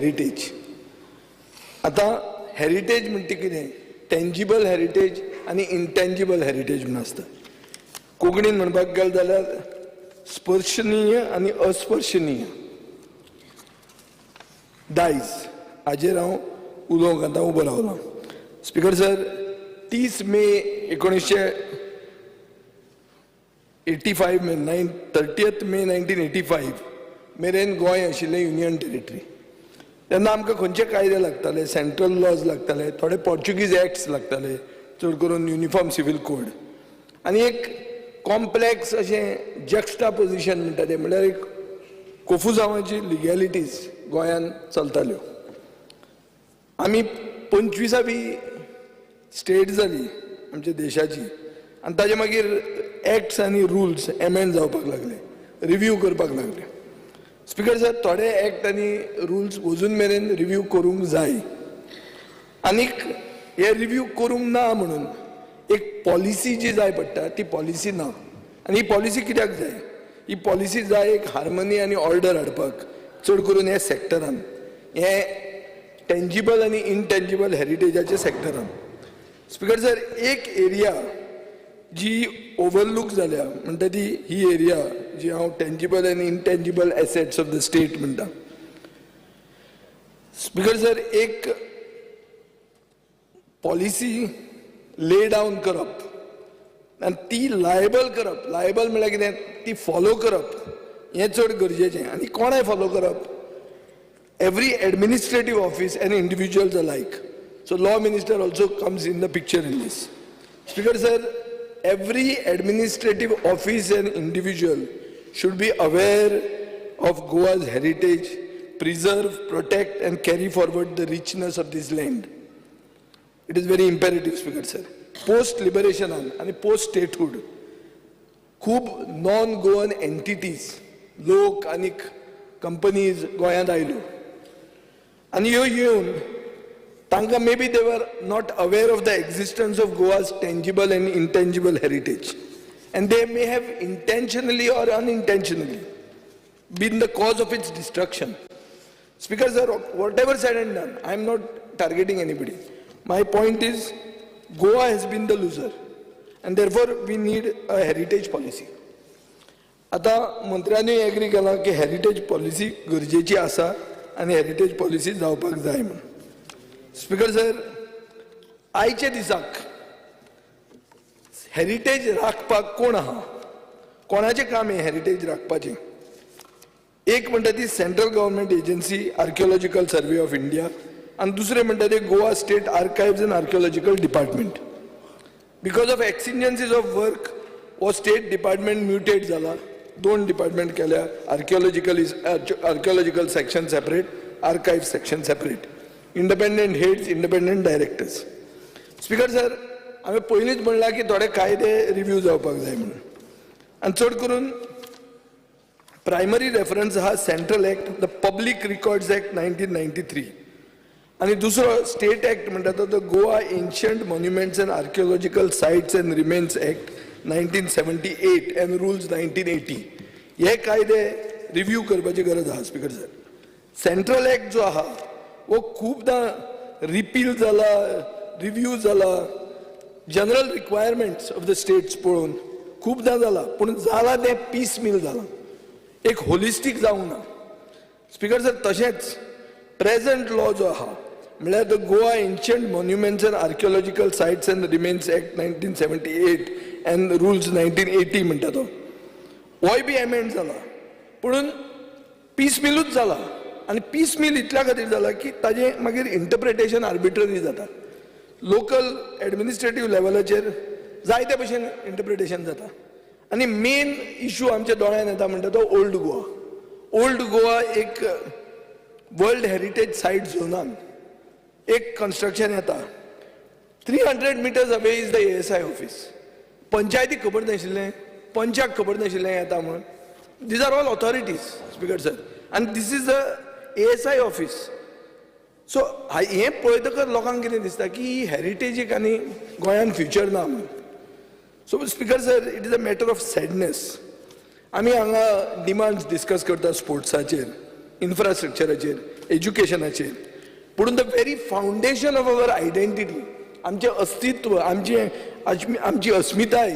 Heritage. आता heritage म्हणटा कितें, टेंजिबल हेरिटेज आनी इंटेंजिबल हेरिटेज म्हणून आसता. कोंकणीन म्हणपाक गेले जाल्यार स्पर्शनीय आनी अस्पर्शनीय दायज हाजेर हांव उलोवंक आतां उबो रावलां. स्पीकर सर, 30 मे 1985 30 मे 1985 मेरेन गोंय आशिल्लें युनियन टेरिटरी. तेन्ना आमकां खंयचे कायदे लागताले, सेंट्रल लॉज लागताले, थोडे पोर्चुगीज एक्ट्स लागताले, चड करून युनिफॉर्म सिव्हिल कोड, आनी एक कॉम्प्लेक्स अशें जक्स्टापोजिशन म्हणटा तें, म्हणल्यार एक कोफुजांवाची लिगॅलिटीज गोंयांत चलताल्यो. आमी 25वी स्टेट जाली आमच्या देशाची, आनी ताजे मागीर एक्ट्स आनी रुल्स एमेंड जावपाक लागले, रिव्यू करपाक लागले. स्पीकर सर, थोडे एक्ट आनी रुल्स अजून मेरेन रिव्यू करूंक जाय, आनीक हे रिव्यू करूंक ना म्हणून एक पॉलिसी जी जाय पडटा ती पॉलिसी ना. आनी ही पॉलिसी कित्याक जाय? ही पॉलिसी जाय एक हार्मनी आनी ऑर्डर हाडपाक, चड करून ह्या सॅक्टरान, हे टेंजिबल आनी इनटेंजिबल हेरिटेजाच्या सॅक्टरान. स्पीकर सर, एक एरिया जी ओवरलूक जाल्या म्हणटा ती ही एरिया जी हांव टेंजिबल आनी intangible assets of the state म्हणटा. स्पीकर सर, एक पॉलिसी ले डावन करप आनी ती लायबल करप, लायबल म्हळ्यार कितें, ती फॉलो करप हें चड गरजेचें. आनी कोणाय फॉलो करप? Every administrative office and individuals अलायक. So law minister also comes in the picture in these. Speaker sir, every administrative office and individual should be aware of Goa's heritage, preserve, protect and carry forward the richness of this land. It is very imperative, Speaker sir. Post liberation and post statehood, खूब non Goan entities, लोक आणि companies गोंयांत आयल्यो, आणि ह्यो येवन तांकां maybe they were not aware of the existence of Goa's tangible and intangible heritage, and they may have intentionally or unintentionally been the cause of its destruction. Speaker sir, whatever said and done, I am not targeting anybody. My point is, Goa has been the loser, and therefore we need a heritage policy. आता मंत्र्यांनी agree केला की heritage policy गरजेची आसा आणि heritage policy जावपाक जाय म्हणून. स्पीकर सर, आयच्या दिसाक हेरिटेज राखपाक कोण आहा, कोणाचें काम हे हेरिटेज राखपाचें? एक म्हणटा ती central government agency archaeological survey of India, आणि दुसरे म्हणटा ते Goa state archives and archaeological department. Because of exigencies of work हो स्टेट डिपार्टमेंट म्युटेट जाला, दोन डिपार्टमेंट केल्या, archaeological section separate, archive section separate, independent heads, independent directors. Speaker sir, हांवें पयलींच म्हणलां की थोडे कायदे रिव्यू जावपाक जाय म्हणून, आनी चड करून प्रायमरी रेफरन्स आहा central act, the public records act 1993, आणि दुसरो स्टेट एक्ट म्हणटा तो the Goa ancient monuments and archaeological sites and remains act 1978 and rules 1980. हे कायदे रिव्यू करपाची गरज आहा. स्पीकर सर, सेंट्रल एक्ट जो आहा वो खूबदां रिपील जाला, रिव्यू जाला, general requirements of the states पळोवन खूबदां जाला, पूण जाला तें पीस मिल जाला, एक होलिस्टीक जावंक ना. स्पीकर सर, तशेंच प्रेझेंट लॉ जो आहा म्हळ्यार the Goa ancient monuments and archaeological sites and remains act 1978 and rules 1980 म्हणटा तो, होय बी एमेंड जाला, पूण पीस मिलूच जाला. आणि पीस मिल इतल्या खातीर जाला की ताजें मागीर इंटरप्रिटेशन आर्बिट्ररी जाता. लोकल एडमिनिस्ट्रेटीव लेवलाचेर जायते भशेन इंटरप्रिटेशन जाता, आनी मेन इश्यू आमच्या दोळ्यांत येता म्हणटा तो ओल्ड गोवा. ओल्ड गोवा एक वर्ल्ड हेरिटेज सायट झोनान एक कन्स्ट्रक्शन येता, 300 meters away is the ASI office. पंचायतीक खबर नाशिल्लें, पंचाक खबर नाशिल्लें येता म्हणून. These are all authorities. Speaker sir, and this is the ASI office. So हे पळयतकच लोकांक कितें दिसता की हेरिटेजीक आनी गोंयांत फ्युचर ना म्हणून. सो speaker sir, it is a matter of sadness. आमी हांगा डिमांड्स डिस्कस करता स्पोर्ट्साचेर, इन्फ्रास्ट्रक्चराचेर, एज्युकेशनाचेर, पूण the very foundation of our identity, आमचें अस्तित्व, आमची अस्मिताय,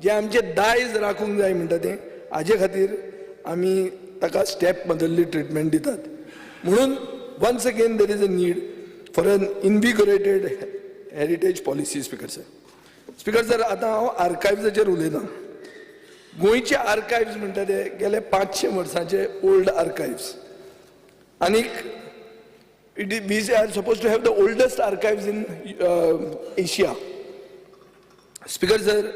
जे आमचे दायज राखूंक जाय म्हणटा तें, हाजे खातीर आमी ताका स्टेप बदल्ली ट्रिटमेंट दितात. म्हणून once again there is a need for an invigorated heritage policy. Speaker sir, आतां हांव आर्कायव्जाचेर उलयतां. गोंयचे आर्कायव्ज म्हणटा ते गेले 500 वर्सांचे ओल्ड आर्कायव्ज, आनीक we are supposed to have the oldest archives in Asia. Speaker sir,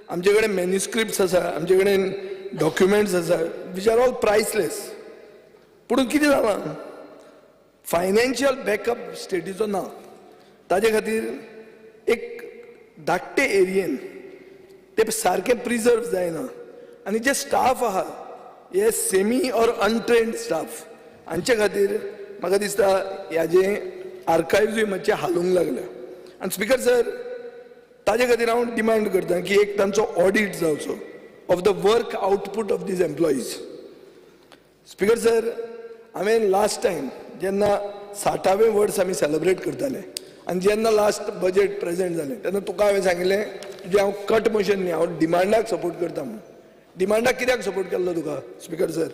आमचे कडेन मॅन्युस्क्रिप्ट्स आसा, आमचे कडेन डॉक्युमेंट्स आसा विच आर ऑल प्रायसलेस. पूण कितें जालां, फायनान्शियल बॅकअप स्टेटीचो ना. ताजे खातीर एक धाकटे एरियेन ते सारके प्रिजर्व जायना, आनी जे स्टाफ आहा हे सेमी ऑर अनट्रेन्ड स्टाफ, हांचे खातीर म्हाका दिसता ह्याचे आर्कायव्जूय मातशे हालूंक लागल्या. आनी स्पीकर सर, ताजे खातीर हांव डिमांड करतां की एक तांचो ऑडिट जावचो of the work output of these employees. Speaker sir, हांवें लास्ट टायम जेन्ना 60वें वर्स आमी सेलिब्रेट करताले, आनी जेन्ना लास्ट बजेट प्रेजेंट जालें, तेन्ना तुका हांवें सांगिल्लें तुजें हांव कट मोशन न्ही, हांव डिमांडाक सपोर्ट करता म्हणून. डिमांडाक कित्याक सपोर्ट केल्लो तुका स्पीकर सर?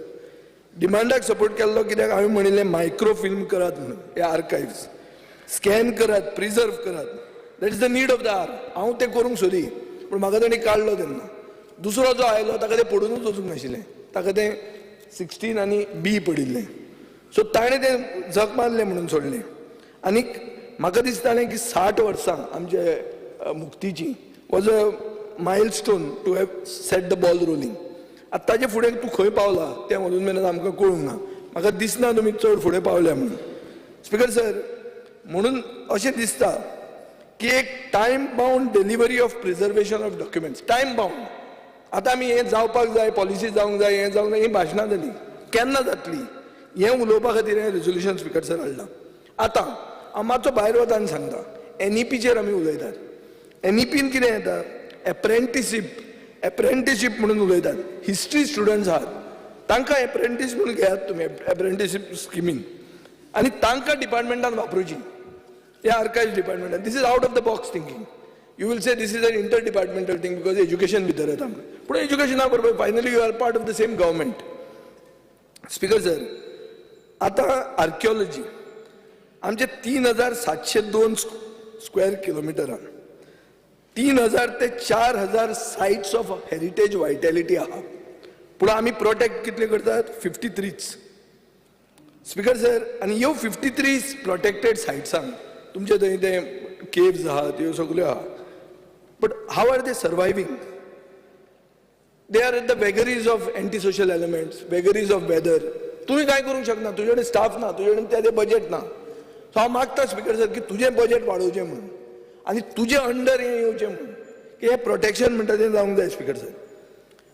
डिमांडाक सपोर्ट केल्लो कित्याक हांवें म्हणिल्लें मायक्रो फिल्म करात म्हणून, हे आर्कायव्ज स्कॅन करात, प्रिजर्व करात. That is the need of the hour. हांव तें करूंक सोदी, पूण म्हाका ताणी काडलो तेन्ना. दुसरो जो आयलो ताका तें पडूनच वचूंक नाशिल्लें, ताका तें 16 आनी B पडिल्लें. सो ताणें तें झक मारलें म्हणून सोडलें. आनीक म्हाका दिसतालें की 60 वर्सां आमचे मुक्तीची was a milestone to have set the ball rolling. आतां ताजे फुडें तूं खंय पावला तें अजून मेरेन आमकां कळूंक ना. म्हाका दिसना तुमी चड फुडें पावल्या म्हणून. स्पीकर सर, म्हणून अशें दिसता की एक time bound delivery of preservation of documents, time bound. आतां आमी हें जावपाक जाय, पॉलिसी जावंक जाय, हें जावंक जाय, ही भाशणां जाली. केन्ना जातली हें उलोवपा खातीर हें रेजोल्युशन स्पीकर सर हाडलां. आतां हांव मातसो भायर वता आनी सांगता, NEPचेर आमी उलयतात. NEPन कितें येता? एप्रेंटिसशीप म्हणून उलयतात. हिस्ट्री स्टुडंट्स आहात, तांकां एप्रेंटीस म्हणून घेयात तुमी, एप्रेंटिसशीप स्किमीन, आनी तांकां डिपार्टमेंटान वापरूची, ह्या आर्कायव्ज डिपार्टमेंटान. This is out of the box thinking. You will say this is an inter departmental thing because education भितर येता. पूण एज्युकेशना बरोबर finally you are part of the same government. Speaker sir, आतां आर्किओलॉजी आमचे 3702 स्क्वेअर किलोमिटरान 3000 ते 4000 sites of heritage वायटॅलिटी आहा. पूण आमी प्रोटेक्ट कितले करतात? 53च. स्पीकर सर, आनी ह्यो 53 प्रोटेक्टेड सायट्सांक तुमचे थंय ते केव्ज आहात, ह्यो सगल्यो आहा. But how are they surviving? They are at the vagaries of anti social elements, vagaries of weather. तुवें कांय करूंक शकना, तुजे कडेन स्टाफ ना, तुजे कडेन तें बजेट ना. सो हांव मागता स्पीकर सर की तुजें बजेट वाडोवचें म्हणून, आनी तुजे अंडर हें येवचें म्हणून, की हें प्रोटेक्शन म्हणटा तें जावंक जाय स्पीकर सर.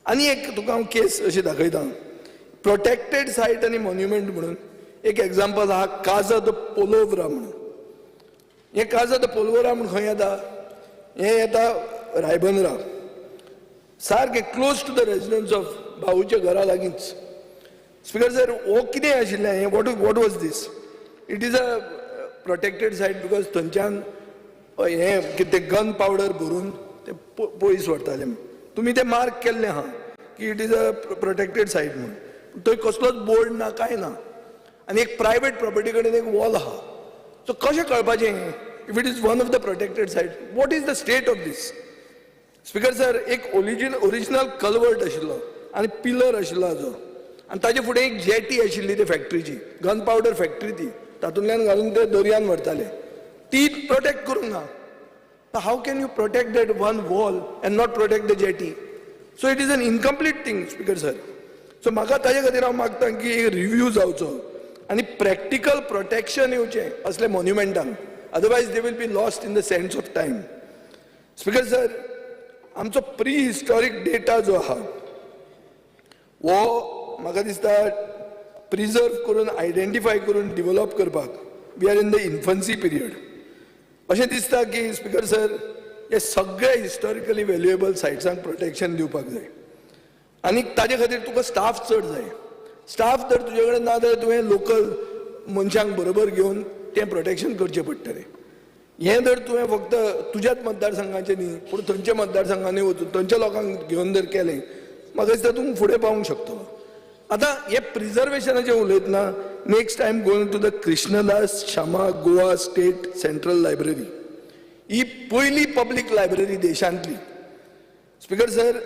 आनी एक तुका हांव केस अशी दाखयतां. प्रोटेक्टेड सायट आनी मॉन्युमेंट म्हणून एक एग्जाम्पल आहा, काजा द पोलोवरा म्हणून. हें काजा द पोलोवरा म्हणून खंय येता? हें येता रायबंदरा, सारकें close to the residence of भाऊच्या घरा लागींच. स्पीकर सर, हो कितें आशिल्लें हें? What was this? It is a protected site because थंयच्यान हें कितें गन पावडर भरून ते पयस व्हरताले. तुमी तें मार्क केल्लें आहा की इट इज अ प्रोटेक्टेड सायट म्हणून. थंय कसलोच बोर्ड ना, कांय ना. आनी एक प्रायवेट प्रॉपर्टी कडेन एक वॉल आहा. सो कशें कळपाचें if it is one of the protected site? What is the state of this? Speaker sir, एक ओरिजिनल कल्वर्ट आशिल्लो आनी पिलर आशिल्लो हाजो, आनी ताजे फुडें एक जेटी आशिल्ली ते फॅक्टरीची, गन पावडर फॅक्टरी ती, तातूंतल्यान घालून ते दर्यान व्हरताले. ती प्रोटेक्ट करूंक ना. How can you protect that one wall and not protect the jetty? So it is an incomplete thing speaker sir. So म्हाका ताजे खातीर हांव मागतां की एक रिव्यू जावचो आनी प्रॅक्टिकल प्रोटेक्शन येवचें असले मॉन्युमेंटांक, otherwise they will be lost in the sands of time. Speaker sir, आमचो प्री हिस्टॉरीक डेटा जो आहा हो म्हाका दिसता प्रिजर्व करून, आयडेंटिफाय करून डिवेलप करपाक we are in the infancy period. अशें दिसता की स्पीकर सर, हे सगळे हिस्टॉरिकली व्हॅल्युएबल सायट्सांक प्रोटेक्शन दिवपाक जाय. आनी ताजे खातीर तुका स्टाफ चड जाय. स्टाफ जर तुजे कडेन ना जाल्यार तुवें लोकल मनशांक बरोबर घेवन तें प्रोटेक्शन करचें पडटलें. हें जर तुवें फक्त तुज्याच मतदारसंघाचें न्ही पूण थंयच्या मतदारसंघांनी वचून थंयच्या लोकांक घेवन जर केलें म्हाका दिसता तूं फुडें पावूंक शकतलो. आतां हे प्रिजर्वेशनाचें उलयतना next time going to the Krishnadas Shyama Goa state central library ही पयली पब्लीक लायब्ररी देशांतली. स्पीकर सर,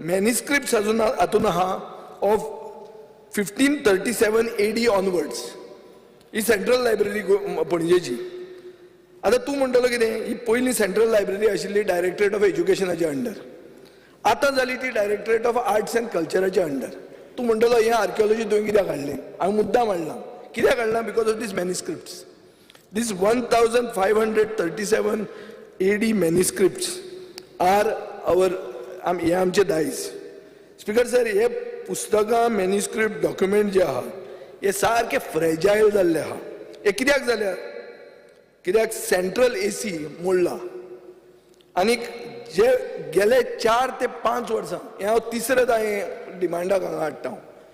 मॅन्युस्क्रिप्ट्स अजून हातून आहा ऑफ 1537 AD ऑनवर्ड्स. ही सेंट्रल लायब्ररी पणजेची. आतां तूं म्हणटलो कितें, ही पयली सेंट्रल लायब्ररी आशिल्ली डायरेक्टरेट ऑफ एज्युकेशनाच्या अंडर, आतां जाली ती डायरेक्टरेट ऑफ आर्ट्स अँड कल्चराच्या अंडर. तूं म्हणटलो हें आर्किओलॉजी तुवें कित्याक हाडलें? हांवें मुद्दाम हाडलां. कित्याक हाडलां? Because of these manuscripts. These 1537 AD manuscripts are हे आमचे दायज. स्पीकर सर, हे पुस्तकां मॅन्युस्क्रिप्ट डॉक्युमेंट जे आहा हे सारके फ्रेजायल जाल्ले आहा. हे कित्याक जाल्यार कित्याक सेंट्रल AC मोडला आनीक जे गेले 4 ते 5 वर्सां हें हांव तिसरें हांवें डिमांडाक हांगा हाडटा.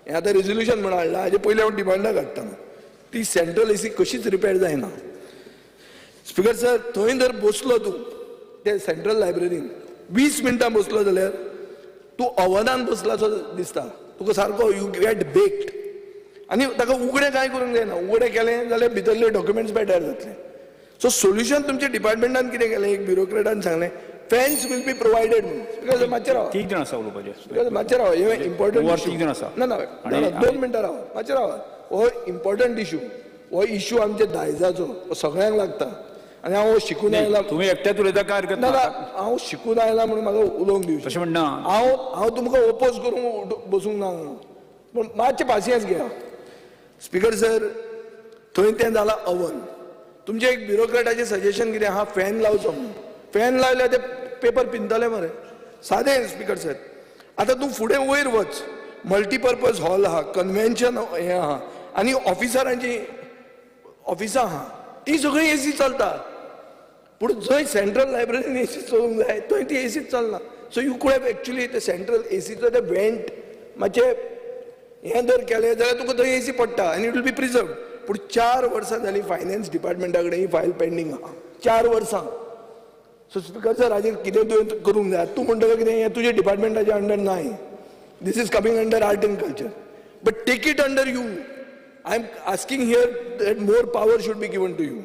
हें आतां रेजोल्युशन म्हणून हाडलां, हाजे पयलीं हांव डिमांडाक हाडटा. ती सेंट्रल AC कशीच रिपेर जायना. स्पीकर सर, थंय जर बसलो तूं ते सेंट्रल लायब्ररीन 20 मिनटां बसलो जाल्यार तूं अवधान बसलासो दिसता. तुका सारको यू गेट बेक्ड. आनी ताका उगडें कांय करूंक जायना. उगडें केलें जाल्यार भितरले डॉक्युमेंट्स बेड्यार जातले. सो सोल्युशन तुमच्या डिपार्टमेंटान कितें केलें, एक ब्युरोक्रेटान सांगलें फॅन्स विल बी प्रोवायडेड म्हणून. स्पीकर मातशें राव, ठीक जाण आसा उलोवपाचें. मातशें राव, हे इम्पॉर्टंट इशू. ठीक जाण आसा. ना 2 मिनटां राव, मातशें राव. हो इम्पॉर्टंट इशू, हो इशू आमच्या दायजाचो, हो सगळ्यांक लागता. आनी हांव शिकून आयला. तुम्ही एकट्यात उलयता काय हरकत ना ना. हांव शिकून आयला म्हणून म्हाका उलोवंक दिवचें. तशें म्हणना. हांव तुमकां ओपोज करूंक बसूंक ना, पूण मातशें पासियन्स घेया. स्पीकर सर, थंय तें जालां अवन. तुमचें एक ब्युरोक्रेटाचें सजेशन कितें आहा, फॅन लावचो म्हणून. फॅन लायल्यार ते पेपर पिंतले मरे, सादें. स्पीकर सर, आतां तूं फुडें वयर वच, मल्टीपर्पज हॉल आहा, कन्वेन्शन हें आहा, आनी ऑफिसरांची ऑफिसां आहा, ती सगळी AC चलता. पूण जंय सेंट्रल लायब्ररीन AC चलूंक जाय थंय ती AC चलना. So you could have actually ते सेंट्रल ACचो ते वेंट मातशें हें जर केलें जाल्यार तुका थंय AC पडटा आनी इट विल बी प्रिजर्वड. पूण 4 वर्सां जालीं फायनान्स डिपार्टमेंटा कडेन ही फायल पेंडींग आहा. 4 वर्सां. सो स्पीकर सर, हाजेर कितें तुवें करूंक जाय? तूं म्हणटलो कितें, हें तुज्या डिपार्टमेंटाच्या अंडर नाय. This is coming under art and culture. But take it under you. I am asking here that more power should be given to you.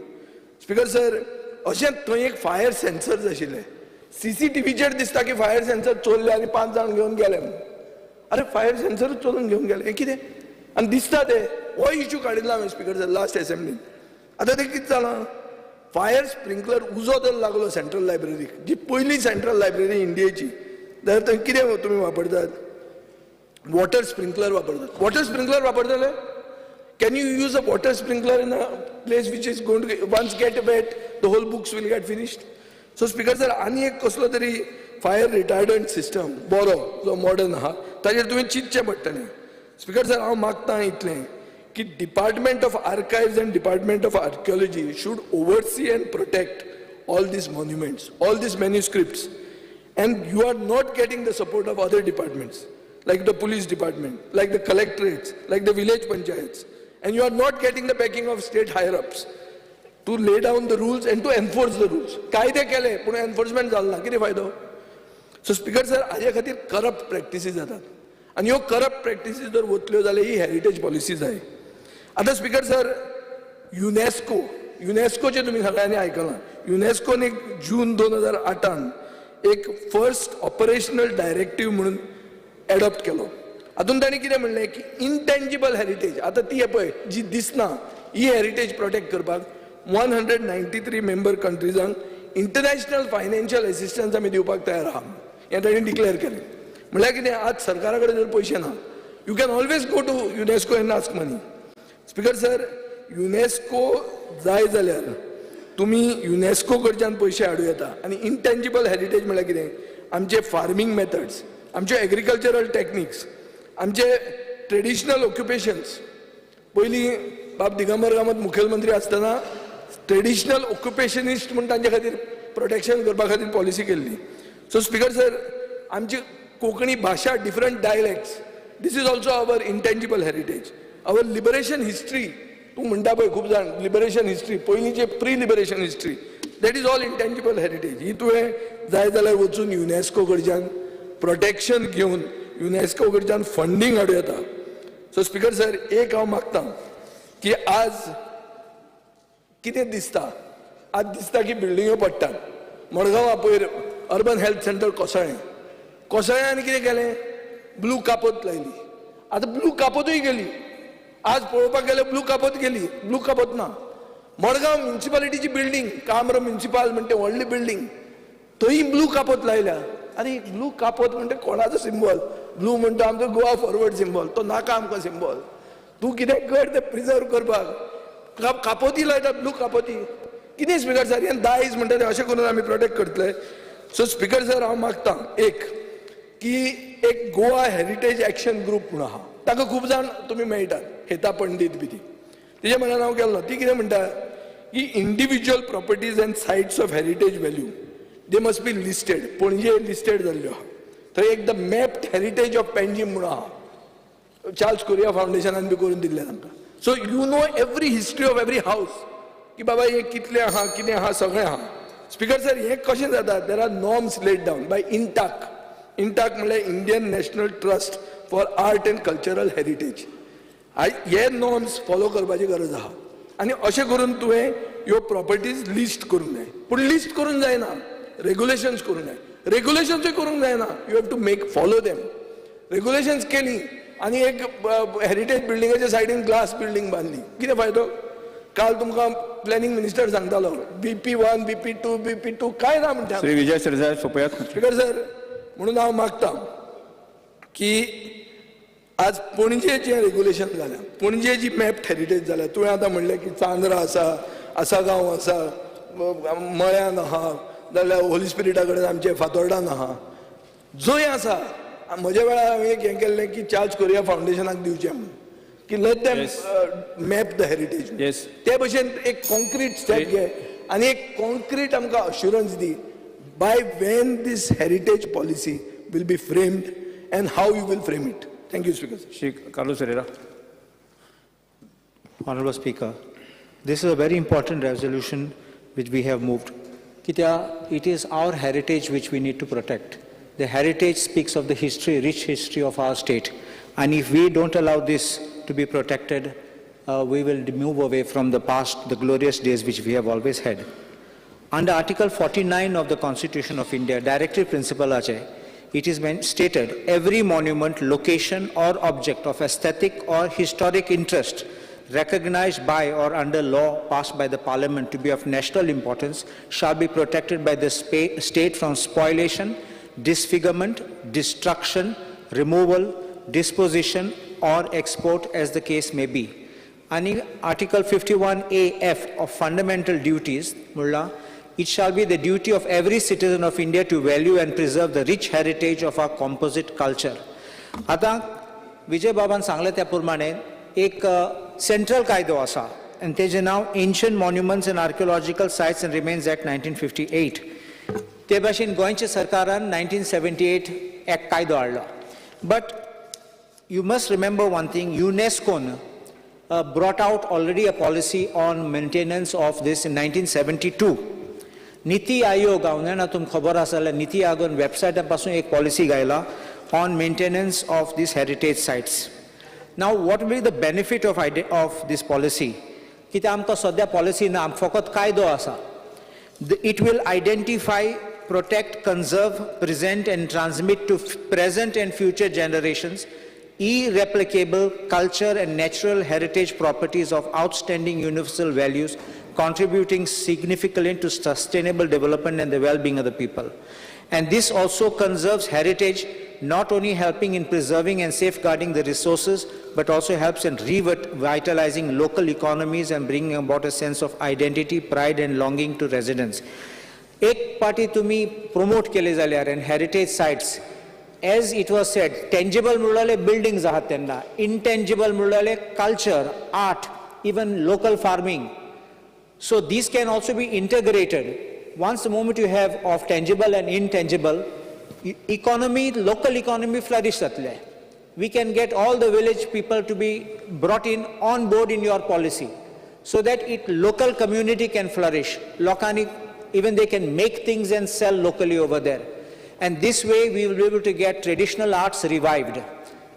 Speaker sir, अशें थंय एक फायर सेन्सर्स आशिल्ले. CCTVचेर दिसता की फायर सेन्सर चोरले आनी 5 जाण घेवन गेले म्हणून. अरे फायर सेन्सरूच चोरून घेवन गेले, हें कितें? आनी दिसता ते हो इश्यू काडिल्लो हांवें स्पीकर सर लास्ट असेंब्लीन. आतां ते कितें जालां, फायर स्प्रिंकलर उजो जर लागलो सेंट्रल लायब्ररीक, जी पयली सेंट्रल लायब्ररी इंडियेची, जाल्यार थंय कितें तुमी वापरतात? वॉटर स्प्रिंकलर वापरतात. वॉटर स्प्रिंकलर वापरतले? Can you use a water sprinkler in a place which is going to once get wet, the whole books will get finished? So Speaker sir, आनी एक कसलो तरी फायर रिटार्डंट सिस्टम बरो जो modern आहा ताजेर तुवें चिंतचें पडटलें. स्पीकर सर, हांव मागतां इतलें की department of archives and department of archaeology should oversee and protect all these monuments, all these manuscripts, and you are not getting the support of other departments like the police department, like the collectorates, like the village panchayats, and you are not getting the backing of state higher-ups to lay down the rules and to enforce the rules. कायदे केले पूण enforcement जालो ना, कितें फायदो? सो speaker sir, हाजे खातीर corrupt practices जातात आनी ह्यो करप्ट प्रॅक्टिसीस जर वतल्यो जाल्यार ही हेरिटेज पॉलिसी जाय. आतां स्पीकर सर, युनेस्कोचे तुमी सगळ्यांनी आयकलां. युनेस्कोन एक जून 2008 एक फर्स्ट ऑपरेशनल डायरेक्टीव म्हणून एडॉप्ट केलो. हातून तांणी कितें म्हणलें की इनटेंजिबल हेरिटेज, आतां ती पळय जी दिसना, ही हेरिटेज प्रोटेक्ट करपाक 193 मेंबर कंट्रीजांक इंटरनॅशनल फायनान्शियल एसिस्टन्स आमी दिवपाक तयार आहा हें तांणी डिक्लेअर केलें. म्हळ्यार कितें, आज सरकारा कडेन जर पयशे ना, you can always go to UNESCO and ask money. Speaker sir, UNESCO जाय जाल्यार तुमी युनेस्को कडच्यान पयशे हाडूं येता. आनी इनटेंजिबल हेरिटेज म्हळ्यार कितें, आमचे फार्मींग मेथड्स, आमचे एग्रीकल्चरल टॅक्निक्स, आमचे ट्रेडिशनल ऑक्युपेशन्स. पयलीं बाब दिगंबर कामत मुखेलमंत्री आसतना ट्रेडिशनल ऑक्युपेशनिस्ट म्हणून तांचे खातीर प्रोटेक्शन करपा खातीर पॉलिसी केल्ली. सो स्पीकर सर, आमची कोंकणी भाशा, different dialects, this is also our intangible heritage. Our liberation history तूं म्हणटा पळय खूब जाण लिबरेशन हिस्ट्री पयलींचे pre liberation history that is all intangible heritage. ही तुवें जाय जाल्यार वचून युनेस्को कडच्यान प्रोटेक्शन घेवन युनेस्को कडच्यान फंडींग हाडूं येता. सो स्पीकर सर एक हांव मागतां की आज कितें दिसता, आज दिसता की बिल्डिंग्यो पडटात. मडगांवां पयर अर्बन हेल्थ सेंटर कोसळ्यान कितें केलें, ब्लू कापोत लायली. आतां ब्लू कापोतूय गेली. आज पळोवपाक गेल्यार ब्लू कापोत गेली, ब्लू कापोत ना. मडगांव म्युन्सिपालिटीची बिल्डींग काम्र म्युन्सिपाल म्हणटा व्हडली बिल्डींग थंय ब्लू कापोत लायल्या. आरे ब्लू कापोत म्हणटा कोणाचो सिंबल? ब्लू म्हणटा आमचो गोवा फॉरवर्ड सिंबल. तो नाका आमकां सिंबल. तूं कितें कर तें प्रिजर्व करपाक. कापोती लायतात ब्लू कापोती. कितें स्पीकर सर हें दायज म्हणटा तें अशें करून आमी प्रोटेक्ट करतले. सो स्पीकर सर हांव मागतां की एक गोवा हेरिटेज एक्शन ग्रुप म्हणून आहा, ताका खूब जाण तुमी मेळटात, हेता पंडीत बी ती. तेजे म्हणान हांव गेल्लो. ती कितें म्हणटा की individual properties and sites of heritage value they must be listed. Panaji listed जाल्ल्यो आहा. थंय एक the mapped heritage of Panjim म्हणून आहा, चार्ल्स कोरिया फावंडेशनान बी करून दिल्लें तांकां. So you know every history of every हावस की बाबा हें कितलें आहा, कितें आहा, सगळें आहा. स्पीकर सर हें कशें जाता? There are norms laid down by INTACH. INTACH म्हळ्यार Indian National Trust for Art and Cultural Heritage. हे नॉर्म्स फॉलो करपाची गरज आहा. आनी अशें करून तुवें ह्यो प्रॉपर्टीज लिस्ट करूंक जाय. पूण लिस्ट करून जायना, रेग्युलेशन्स करूंक जाय. रेग्युलेशन्सूय करूंक जायना. You have to make follow them. Regulations केली आनी एक हेरिटेज बिल्डिंगाच्या सायडीन ग्लास बिल्डिंग बांदली. कितें फायदो? काल तुमकां प्लॅनिंग मिनिस्टर सांगतालो BP1, BP2, BP2 काय ना म्हणटा. श्री विजय सरदेसाय सोपयात. स्पीकर सर म्हणून हांव मागतां की आज पणजे जें रेग्युलेशन जालें, पणजे जी मॅप्ड हेरिटेज जाल्या, तुवें आतां म्हणलें की चांद्रा आसा, आसागांव आसा, मळ्यान आहा, जाल्यार होली स्पिरिटा कडेन आमचे फातोर्डान आहा, जंय आसा. म्हज्या वेळार हांवें एक हें केल्लें की चार्ल्स कोरिया फावंडेशनाक दिवचें म्हणून की let them map the heritage. ते भशेन एक कॉन्क्रीट स्टेप घे आनी एक कॉन्क्रीट आमकां assurance the by when this heritage policy will be framed and how you will frame it. Thank you, Speaker. Shri Carlos Herrera. Honorable Speaker, this is a very important resolution which we have moved. It is our heritage which we need to protect. The heritage speaks of the history, rich history of our state. And if we don't allow this to be protected, we will move away from the past, the glorious days which we have always had. Under Article 49 of the Constitution of India, Directive Principle Ajay, it is stated, every monument, location or object of aesthetic or historic interest recognized by or under law passed by the Parliament to be of national importance shall be protected by the state from spoliation, disfigurement, destruction, removal, disposition or export as the case may be. And Article 51AF of Fundamental Duties, Mullah, it shall be the duty of every citizen of India to value and preserve the rich heritage of our composite culture. आता विजय बाबान सांगले त्या प्रमाणे एक central कायदो आसा and तेजे नाव Ancient Monuments and Archaeological Sites and Remains Act 1958. ते भाशेन गोंयच्या सरकारान 1978 एक कायदो हाडलो. But you must remember one thing, UNESCO brought out already a policy on maintenance of this in 1972. NITI Aayog हांवें तुमकां खबर आसा जाल्यार नीति आयोगान वेबसायटा पासून एक पॉलिसी घायला on maintenance of this heritage sites. नाव what will be the benefit of this policy? कित्याक आमकां सद्या पॉलिसी ना, फकत कायदो आसा. It will identify, protect, conserve, present and transmit to present and future generations irreplicable culture and natural heritage properties of outstanding universal values, contributing significantly to sustainable development and the well-being of the people. And this also conserves heritage, not only helping in preserving and safeguarding the resources, but also helps in revitalizing local economies and bringing about a sense of identity, pride and longing to residents. एक party तुम्ही promote केले जाल्यार and heritage sites, as it was said, tangible म्हणल्यार buildings आहात त्यांना, intangible म्हणल्यार culture, art, even local farming. So these can also be integrated. Once the moment you have of tangible and intangible, economy, local economy flourish जातले. We can get all the village people to be brought in on board in your policy. so that local community can flourish. Lokani, even they can make things and sell locally over there. And this way we will be able to get traditional arts revived.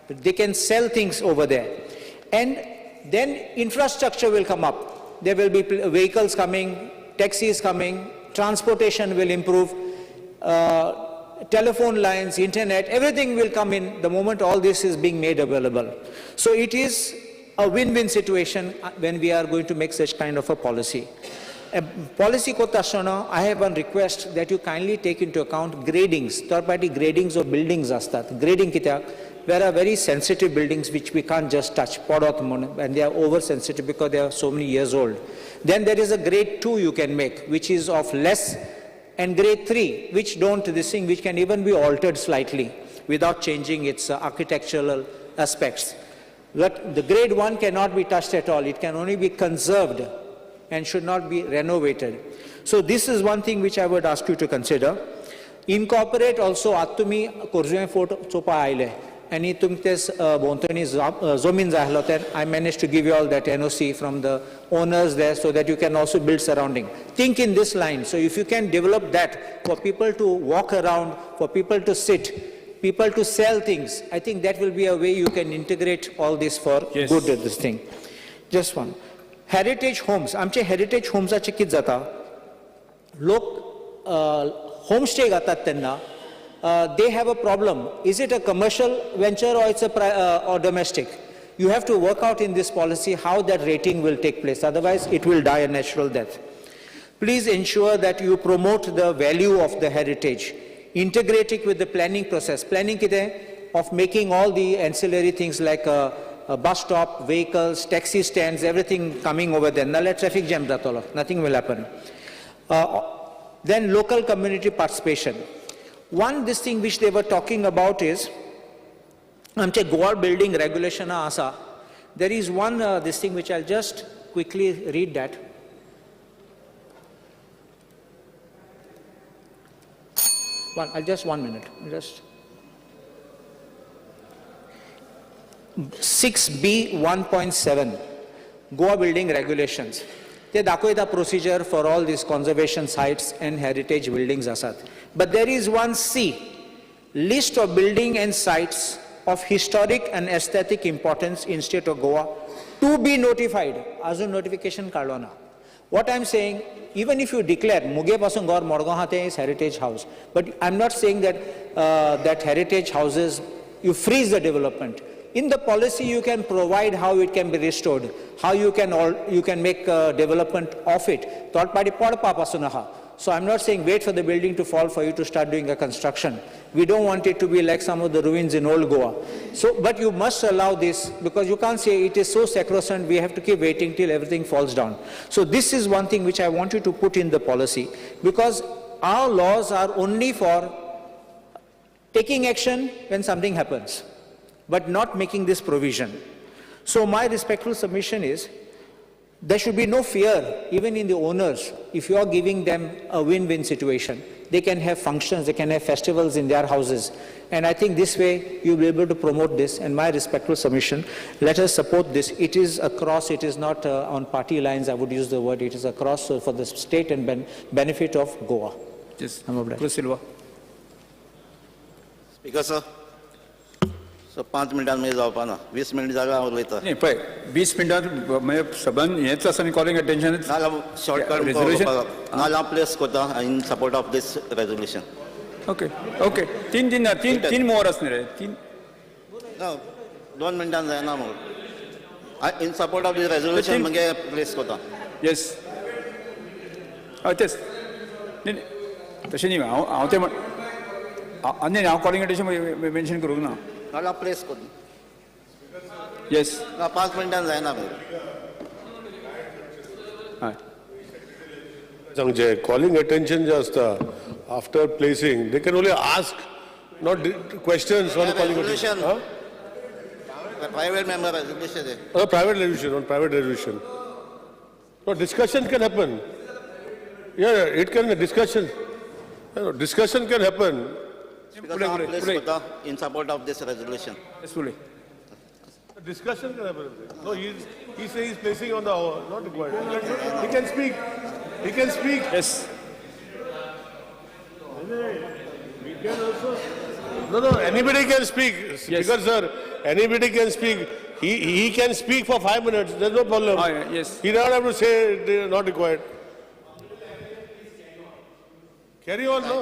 They can sell things over there. And then infrastructure will come up. There will be vehicles coming, taxis coming, transportation will improve, telephone lines, internet, everything will come in the moment all this is being made available. So it is a win-win situation when we are going to make such kind of a policy. Policy ko tashona, I have one request that you kindly take into account gradings, third-party gradings of buildings astat. Grading kitya, there are very sensitive buildings which we can't just touch, and they are oversensitive because they are so many years old. Then there is a grade 2 you can make, which is of less, and grade 3, which which can even be altered slightly without changing its architectural aspects. But the grade 1 cannot be touched at all. It can only be conserved and should not be renovated. So this is one thing which I would ask you to consider. Incorporate also Atumi Korzume Fort Chopa Aile. And I managed to give you all that NOC from the owners there so that you can also build surrounding. Think in this line. So if you can develop that for people to walk around, for people to sit, people to sell things, I think that will be a way you can integrate all this for good at this thing. Just one. Heritage homes. Amche heritage homes are chikit zata. Lok homestay gatat tenna. They have a problem. Is it a commercial venture or it's or domestic? You have to work out in this policy how that rating will take place. Otherwise, it will die a natural death. Please ensure that you promote the value of the heritage. Integrate it with the planning process. Planning kite of making all the ancillary things like a bus stop, vehicles, taxi stands, everything coming over there. Nalla traffic jam datolo. Nothing will happen. Then local community participation. This thing which they were talking about is amche Goa building regulation asa. There is one this thing which I'll just quickly read that. One minute. Just 6B 1.7 Goa building regulations. They dakoita procedure for all these conservation sites and heritage buildings asat. But there is one C, list of building and sites of historic and aesthetic importance in state of Goa to be notified. Azun notification karlona. What I'm saying, even if you declare Muge pasun Gaur Morgaon hate is heritage house, but I'm not saying that that heritage houses you freeze the development. In the policy, you can provide how it can be restored, how you can make development of it. Third party podpa pasunaha. So I'm not saying wait for the building to fall for you to start doing a construction. We don't want it to be like some of the ruins in old Goa. So, but you must allow this because you can't say it is so sacrosanct, we have to keep waiting till everything falls down. So this is one thing which I want you to put in the policy because our laws are only for taking action when something happens, but not making this provision. So my respectful submission is, there should be no fear, even in the owners, if you are giving them a win-win situation. They can have functions, they can have festivals in their houses. And I think this way you'll be able to promote this. And my respectful submission, let us support this. It is across, it is not on party lines, I would use the word, it is across for the state and benefit of Goa. Yes, Chris Silva. Speaker, sir. So 5 मिनिटांमध्ये जावपा ना 20 minute जागा उलयता नाही पळय 20 मिनिटांत म्हणजे सगळ्यान हेच आसा न्ही कॉलिंग अटेन्शन नाल्या शॉर्टकट नाल्या प्लेस करता in support of this resolution okay okay तीन मोर आसले रे तीन 2 मिनिटांन जायना मग in support of this resolution म्हणजे प्लेस करता येस हय तेच न्ही तशें न्ही हांव ते आनी हांव कॉलिंग अटेन्शन मेन्शन करूंक ना नाल्या प्लेस करता येस 5 मिनिटांन जायना हय सांगचे कॉलिंग अटेन्शन जे आसता after placing they can only ask not questions on calling resolution private member resolution private resolution no discussion can happen it can discussion can happen because place in support of this resolution. Yes, fully. Discussion can happen. No, he says he's placing on the hour, not required. He can speak. He can speak. Yes. No, anybody can speak. Speaker, sir, anybody can speak. He can speak for 5 minutes. There's no problem. Yes. He doesn't have to say not required. Carry on, no?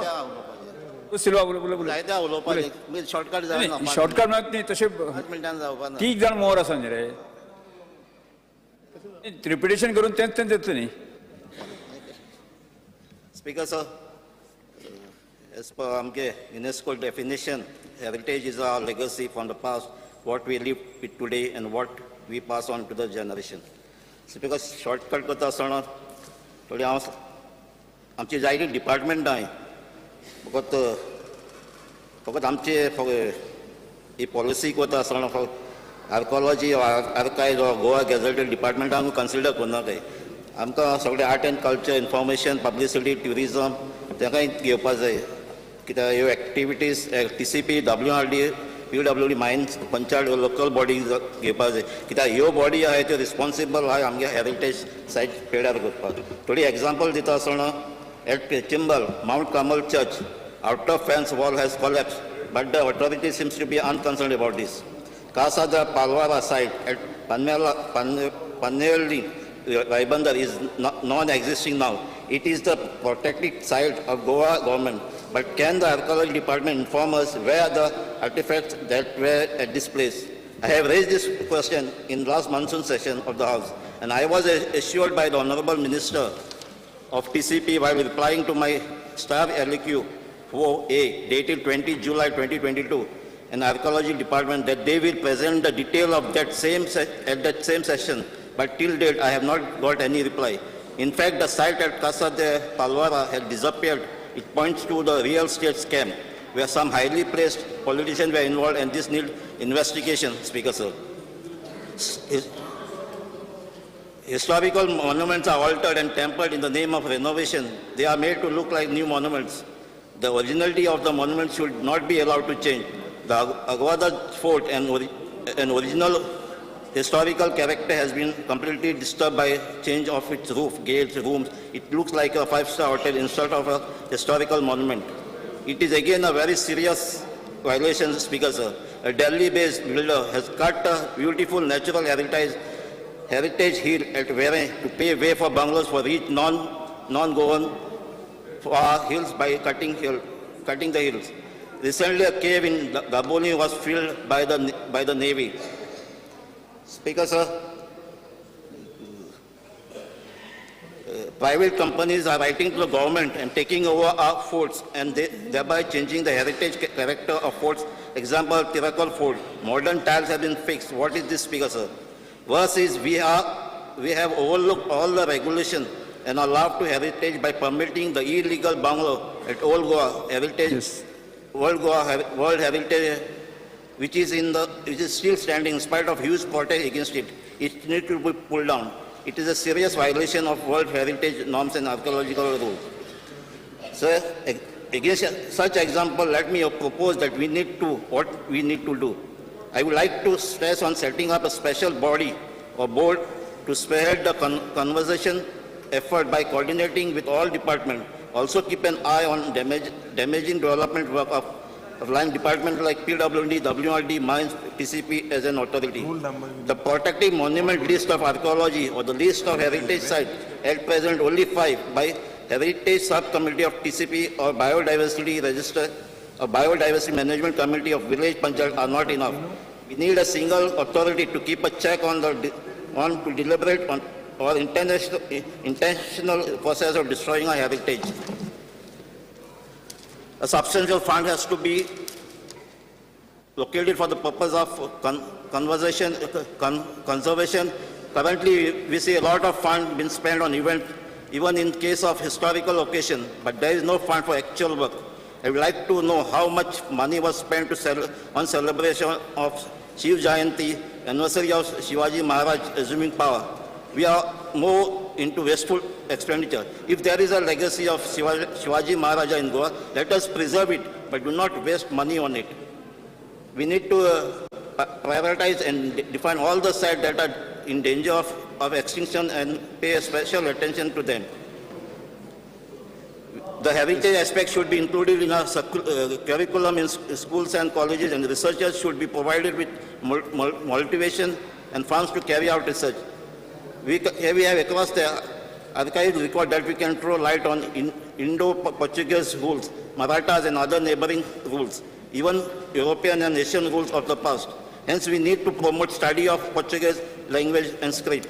सिल्वा बोला जायत्या उलोवपाचें मी shortcut जायना shortcut नाही तसे 5 मिनिटांनी जावपा ना तीग जाण मोर आसा न्ही रे रिपिटेशन करून तेच येतलें न्ही Speaker, sir, as per AMKE UNESCO definition, heritage is our legacy from the past, what we live with today and what we pass on to the generation. Speaker, shortcut करता आसतना थोडी हांव आमची जायती डिपार्टमेंट हाय फकत आमचे ही पॉलिसी करता आसतना आर्कोलॉजी आर्कायज गोवा गॅझेटेड डिपार्टमेंटान कन्सिडर करना काय आमकां सगळे art and culture information publicity tourism ताकाय घेवपाक जाय कित्याक ह्यो activities TCP WRD PWD mines panchayat local body घेवपाक जाय कित्याक ह्यो बॉडी आहाय त्यो रिस्पॉन्सिबल आहाय आमगे हेरिटेज सायट पेड्यार करपाक थोडी एग्जांपल दिता आसतना eight Chimbal, Mount Carmel Church, outer fence wall has collapsed, but the authority seems to be unconcerned about this. Casa de Palwara site at Panelli, Raibandar is non-existing now. It is the protected site of Goa government. But can the archaeology department inform us where the artifacts that were at this place? I have raised this question in last monsoon session of the House, and I was assured by the Honorable Minister of TCP while replying to my staff LQ 4A dated 20 July 2022 and archaeology department that they will present the detail of that same session, but till date I have not got any reply. In fact, the site at Casa de Palwara has disappeared. It points to the real estate scam where some highly placed politicians were involved, and this needs investigation, Speaker, sir. Historical monuments are altered and tempered in the name of renovation. They are made to look like new monuments. The originality of the monument should not be allowed to change. The Aguada fort and original historical character has been completely disturbed by change of its roof, gates, rooms. It looks like a five-star hotel instead of a historical monument. It is again a very serious violation, Speaker, sir. A Delhi-based builder has cut a beautiful natural heritage hill at Vere to pave way for bungalows for rich non-Goan hills by cutting the hills. Recently, a cave in Gaboni was filled by the Navy. Speaker, sir, private companies are writing to the government and taking over our forts and thereby changing the heritage character of forts. Example, Tirakal Fort. Modern tiles have been fixed. What is this, Speaker, sir? Worse is we have overlooked all the regulation and allowed to heritage by permitting the illegal bungalow at Old Goa Heritage, yes. World Heritage, which is still standing in spite of huge protest against it. It needs to be pulled down. It is a serious violation of World Heritage norms and archaeological rules. So, against such example, let me propose that what we need to do. I would like to stress on setting up a special body or board to spearhead the conservation effort by coordinating with all departments. Also keep an eye on damaging development work of line departments like PWD, WRD, Mines, TCP as an authority. The protected monument list of archaeology or the list of heritage sites at present only 5 by Heritage Subcommittee of TCP or Biodiversity Register or Biodiversity Management Committee of Village Panchayat are not enough. We need a single authority to keep a check on to deliberate on or intentional process of destroying our heritage. A substantial fund has to be located for the purpose of conservation. Currently, we see a lot of funds being spent on events, even in case of historical occasion, but there is no fund for actual work. I would like to know how much money was spent on celebration of Shiv Jayanti, anniversary of Shivaji Maharaj assuming power. We are more into wasteful expenditure. If there is a legacy of Shivaji Maharaja in Goa, let us preserve it, but do not waste money on it. We need to prioritize and define all the sites that are in danger of extinction and pay special attention to them. The heritage aspect should be included in our curriculum in schools and colleges, and researchers should be provided with motivation and funds to carry out research. We have across the archives record that we can throw light on Indo-Portuguese rules, Marathas and other neighboring rules, even European and Asian rules of the past. Hence, we need to promote study of Portuguese language and script.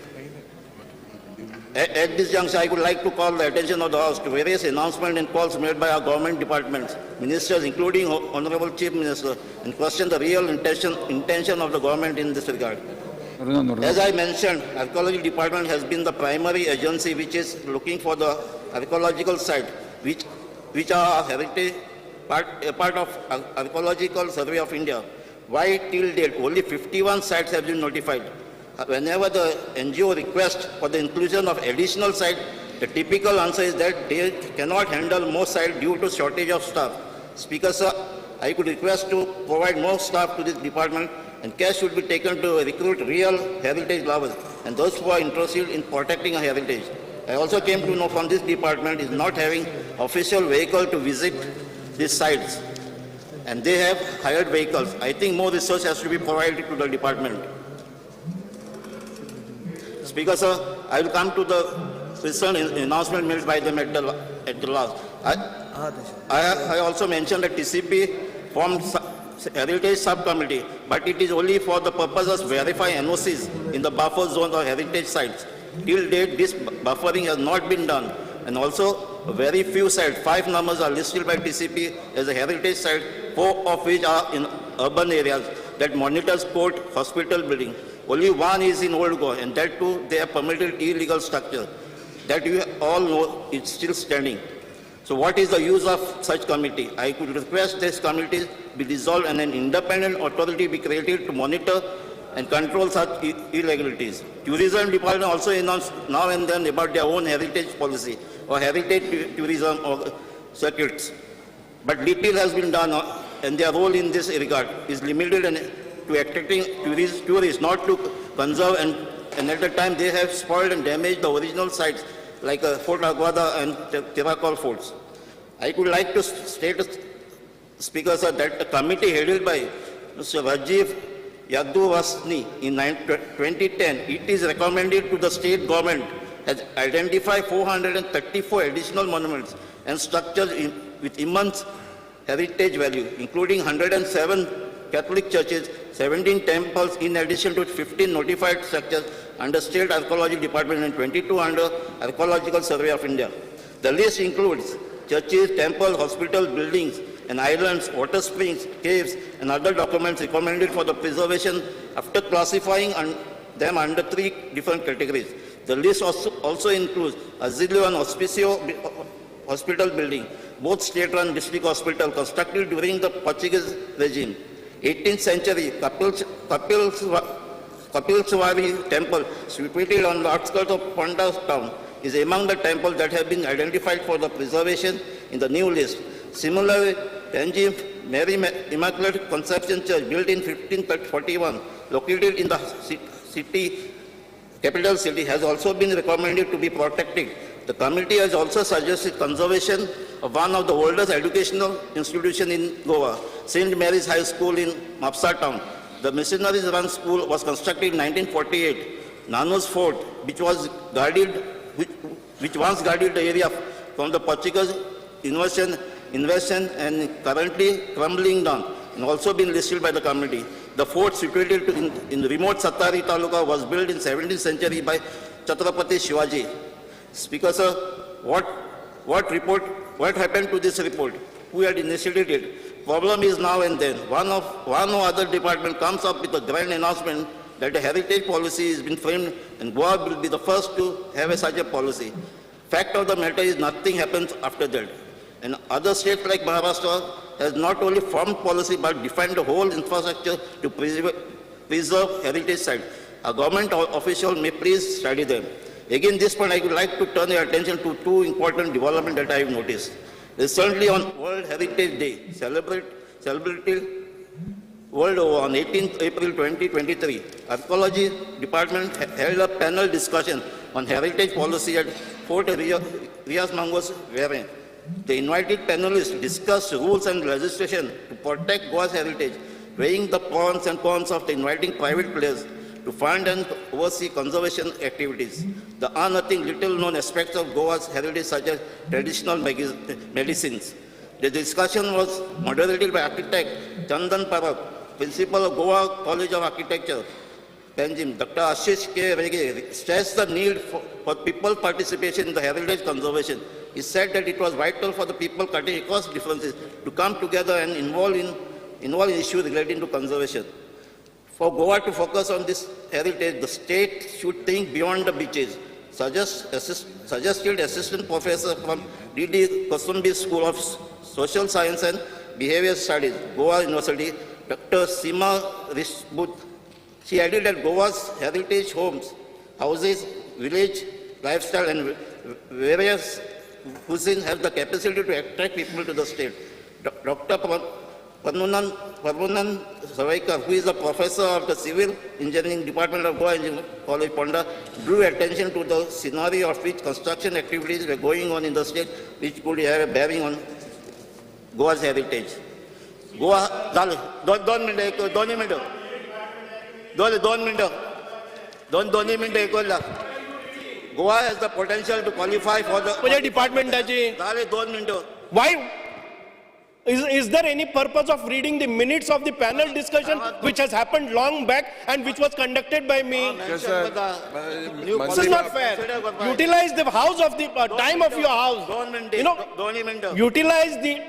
At this juncture, I would like to call the attention of the House to various announcements and calls made by our government departments, ministers, including Honorable Chief Minister, and question the real intention of the government in this regard. As I mentioned, Archaeology Department has been the primary agency which is looking for the archaeological site, which are heritage a part of Archaeological Survey of India. Why till date only 51 sites have been notified? Whenever the NGO requests for the inclusion of additional sites, the typical answer is that they cannot handle more sites due to shortage of staff. Speaker, sir, I could request to provide more staff to this department, and care should be taken to recruit real heritage lovers and those who are interested in protecting our heritage. I also came to know from this department is not having official vehicle to visit these sites, and they have hired vehicles. I think more resource has to be provided to the department. Speaker, sir, I will come to the recent announcement made by them at the last. I also mentioned that TCP formed heritage subcommittee, but it is only for the purpose of verifying NOCs in the buffer zone or heritage sites. Till date, this buffering has not been done, and also very few sites, 5 numbers are listed by TCP as a heritage site, 4 of which are in urban areas that monitors court, hospital building. Only 1 is in Old Goa, and that too they have permitted illegal structure. That you all know it's still standing. So what is the use of such committee? I could request this committee be dissolved and an independent authority be created to monitor and control such irregularities. Tourism department also announced now and then about their own heritage policy or heritage tourism or circuits. But little has been done, and their role in this regard is limited and to attracting tourists, not to conserve, and at the time they have spoiled and damaged the original sites like Fort Aguada and Tiracol forts. I would like to state, Speaker, sir, that a committee headed by Mr. Rajiv Yaduvasni in 2010, it is recommended to the state government has identified 434 additional monuments and structures with immense heritage value, including 107 Catholic churches, 17 temples, in addition to 15 notified structures under State Archaeology Department and 22 under Archaeological Survey of India. The list includes churches, temples, hospitals, buildings, and islands, water springs, caves, and other documents recommended for the preservation after classifying them under 3 different categories. The list also includes Asilo and Hospicio hospital building, both state-run district hospital constructed during the Portuguese regime. 18th century Kapilswari temple, situated on the outskirts of Ponda town, is among the temples that have been identified for the preservation in the new list. Similarly, Tanjim Mary Immaculate Conception Church, built in 1541, located in the capital city, has also been recommended to be protected. The committee has also suggested conservation of one of the oldest educational institutions in Goa, St. Mary's High School in Mapsa town. The missionaries-run school was constructed in 1948. Nanu's Fort, which once guarded the area from the Portuguese invasion and currently crumbling down, and also been listed by the committee. The fort, situated in remote Satari Taluka, was built in 17th century by Chhatrapati Shivaji. Speaker, sir, what happened to this report? Who had initiated it? Problem is now and then. One or other department comes up with a grand announcement that a heritage policy has been framed, and Goa will be the first to have such a policy. Fact of the matter is nothing happens after that. And other states like Maharashtra has not only formed policy but defined the whole infrastructure to preserve heritage sites. A government official may please study them. Again, this point I would like to turn your attention to 2 important developments that I have noticed. Recently on World Heritage Day, celebrated world over. On 18th April 2023, Archaeology Department held a panel discussion on heritage policy at Fort Rias Mangos, wherein the invited panelists discussed rules and legislation to protect Goa's heritage, weighing the pros and cons of inviting private players to fund and oversee conservation activities. The unearthing little-known aspects of Goa's heritage, such as traditional medicines. The discussion was moderated by architect Chandan Parak, principal of Goa College of Architecture, Panjim. Dr. Ashish K. Rege stressed the need for people participation in the heritage conservation. He said that it was vital for the people cutting across differences to come together and involve in issues relating to conservation. For Goa to focus on this heritage, the state should think beyond the beaches. Suggested Assistant Professor from D.D. Kosumbi School of Social Science and Behavior Studies, Goa University, Dr. Seema Rishbut. She added that Goa's heritage homes, houses, village, lifestyle and various cuisine have the capacity to attract people to the state. Dr. Parmunan Savaikar, who is a professor of the Civil Engineering Department of Goa Engineering College, Ponda, drew attention to the scenario of which construction activities were going on in the state, which could have a bearing on Goa's heritage. Goa, दोन मिनिटं. Goa has the potential to qualify for the. Why? Is there any purpose of reading the minutes of the panel discussion which has happened long back and which was conducted by me? This is not fair. Utilize the house of the time of your house. Utilize the.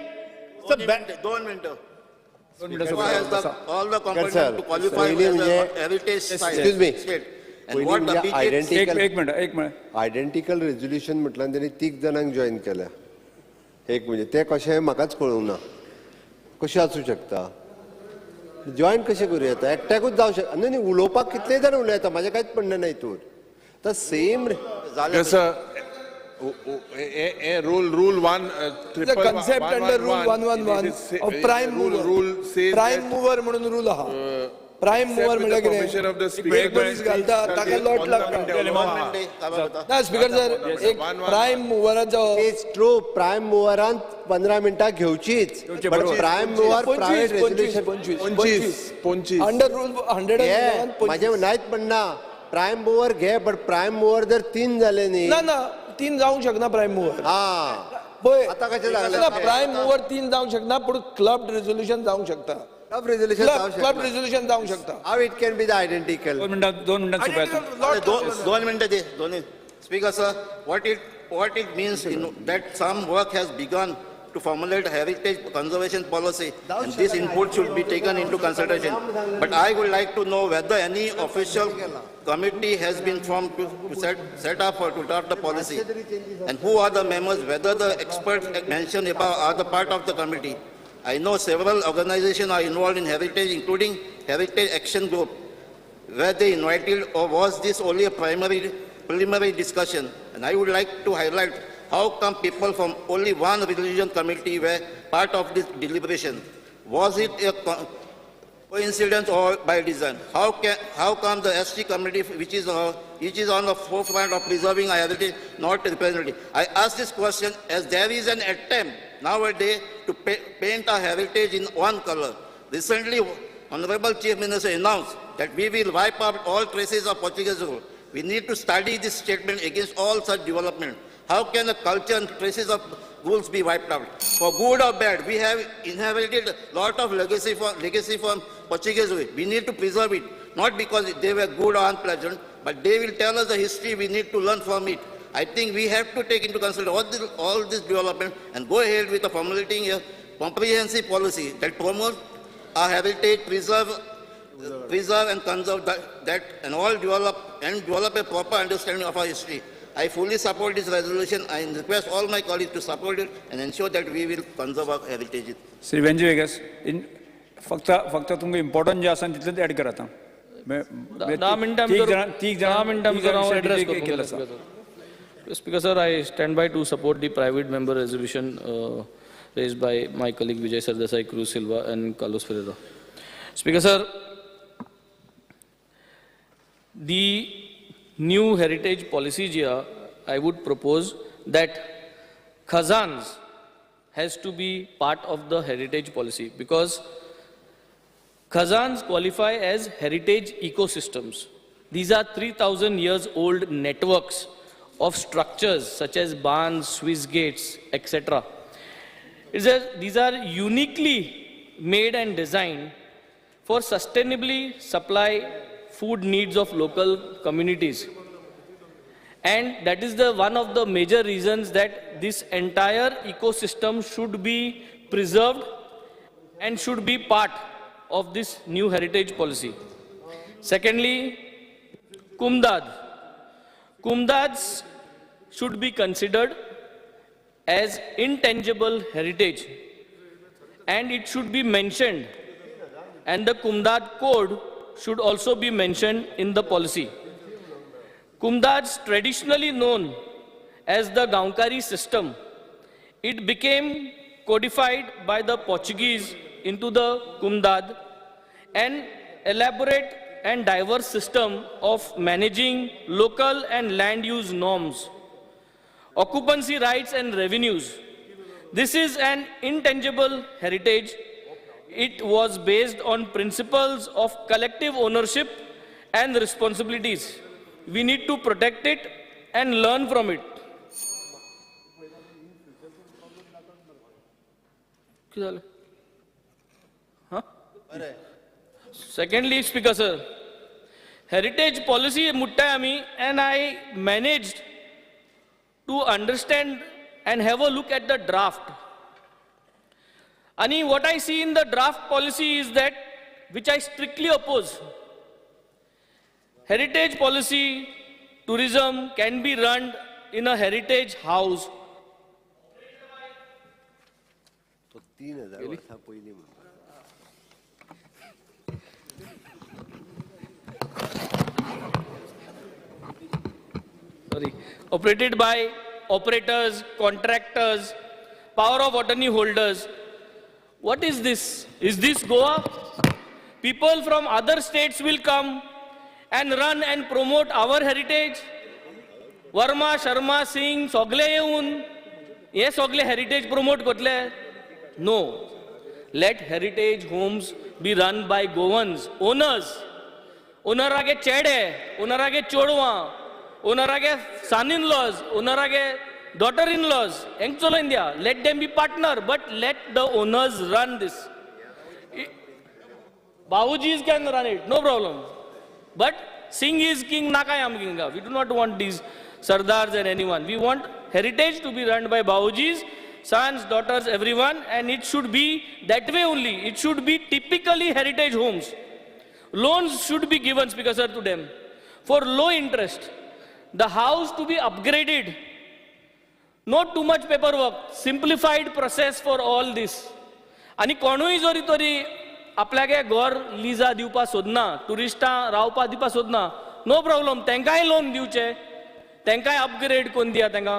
Goa has all the components to qualify as a heritage site. Excuse me. State. And what the beaches. एक minute identical resolution म्हटल्यार त्यांनी 3 जाणांक join केल्या. एक म्हणजे ते कशें म्हाकाच कळूंक ना. कशें आसूं शकता? जॉईन कशें करूं येता? एकट्याकूच जावं शकता. न्ही उलोवपाक कितले जाण उलयता म्हाजें कांयच म्हणणें ना हितून. तर same Rule 1, The concept under Rule 111 of prime mover. Rule says Prime that mover म्हणून rule आहा. Prime mover with म्हणजे the permission of the कितें? speaker, एक मनीस घालता ताका लॉट लागता. ना स्पीकर सर एक प्राइम मुवराचो इट्स ट्रू प्रायम मुवरान 15 मिनटां घेवचीच. बट prime mover private resolution 25 under rule 111 माझे नाहीत म्हणना. प्रायम मुवर घे बट प्रायम मुवर जर 3 जाले न्ही ना 3 जावंक शकना प्राइम मूवर. हा आता कशें लागलें? प्राइम मूवर 3 जावंक शकना पूण क्लब रेझोल्युशन जावंक शकता. क्लब रेझोल्युशन क्लब रेझोल्युशन जावंक शकता. How it can be the identical. 2 मिनिटां सुपायता. दोन मिनिटं दे. Speaker sir, what it means that some work has begun to formulate a heritage conservation policy, and this input should be taken into consideration. But I would like to know whether any official committee has been formed to set up to draft the policy, and who are the members, whether the experts mentioned above are the part of the committee. I know several organizations are involved in heritage, including Heritage Action Group. Were they invited, or was this only a preliminary discussion? And I would like to highlight how come people from only one religion committee were part of this deliberation? Was it a coincidence or by design? How come the ST committee, which is on the forefront of preserving our heritage, not represented? I ask this question as there is an attempt nowadays to paint our heritage in one color. Recently, Honorable Chief Minister announced that we will wipe out all traces of Portuguese rule. We need to study this statement against all such development. How can the culture and traces of rules be wiped out? For good or bad, we have inherited a lot of legacy from Portuguese rule. We need to preserve it, not because they were good or unpleasant, but they will tell us the history. We need to learn from it. I think we have to take into consideration all this development and go ahead with formulating a comprehensive policy that promotes our heritage, preserve and conserve that and all develop a proper understanding of our history. I fully support this resolution. I request all my colleagues to support it and ensure that we will conserve our heritage. Shri Venzy Viegas फक्त तुमकां important जे आसा तितलेंच add करात. 10 मिनटां address केला. Speaker sir, I stand by to support the private member resolution raised by my colleague Vijay Sardesai, Cruz Silva and Carlos Ferreira. Speaker sir, the new heritage policy here, I would propose that khazans has to be part of the heritage policy because khazans qualify as heritage ecosystems. These are 3,000 years old networks of structures such as barns, Swiss gates, etc. These are uniquely made and designed for sustainably supply food needs of local communities. And that is one of the major reasons that this entire ecosystem should be preserved and should be part of this new heritage policy. Secondly, Kumdad. Kumdads should be considered as intangible heritage and it should be mentioned, and the Kumdad code should also be mentioned in the policy. Kumdads, traditionally known as the Gaunkari system, it became codified by the Portuguese into the Kumdad, an elaborate and diverse system of managing local and land use norms, occupancy rights and revenues. This is an intangible heritage. It was based on principles of collective ownership and responsibilities. We need to protect it and learn from it. Huh? Secondly, Speaker sir, heritage policy muttai and I managed to understand and have a look at the draft. Ani, what I see in the draft policy is that, which I strictly oppose. Heritage policy, tourism can be run in a heritage house. तो 3,000 वर्सां पयलीं म्हणटा. Operated by operators, contractors, power of attorney holders. What is this? Is this Goa? People from other states will come and run and promote our heritage. Verma, Sharma, Singh, sogle yeun, ye sogle heritage promote kotle. No. Let heritage homes be run by Goans, owners. Ownarage chede, ownarage chodwa, ownarage son-in-laws, ownarage daughter-in-laws. Engcholo India. Let them be partner, but let the owners run this. Bawujis can run it, no problem. But Singh is king, Nakai am king. We do not want these Sardars and anyone. We want heritage to be run by Bawujis, sons, daughters, everyone, and it should be that way only. It should be typically heritage homes. Loans should be given, Speaker sir, to them for low interest. The house to be upgraded. Not too much paperwork. Simplified process for all this. Ani konui jori tori आपल्यागे घर लिजा दिवपा सोदना, टुरिस्टां रावपा दिवपा सोदना, no problem, तेंकाय loan दिवचे, तेंकाय upgrade कोण दिया तेंका,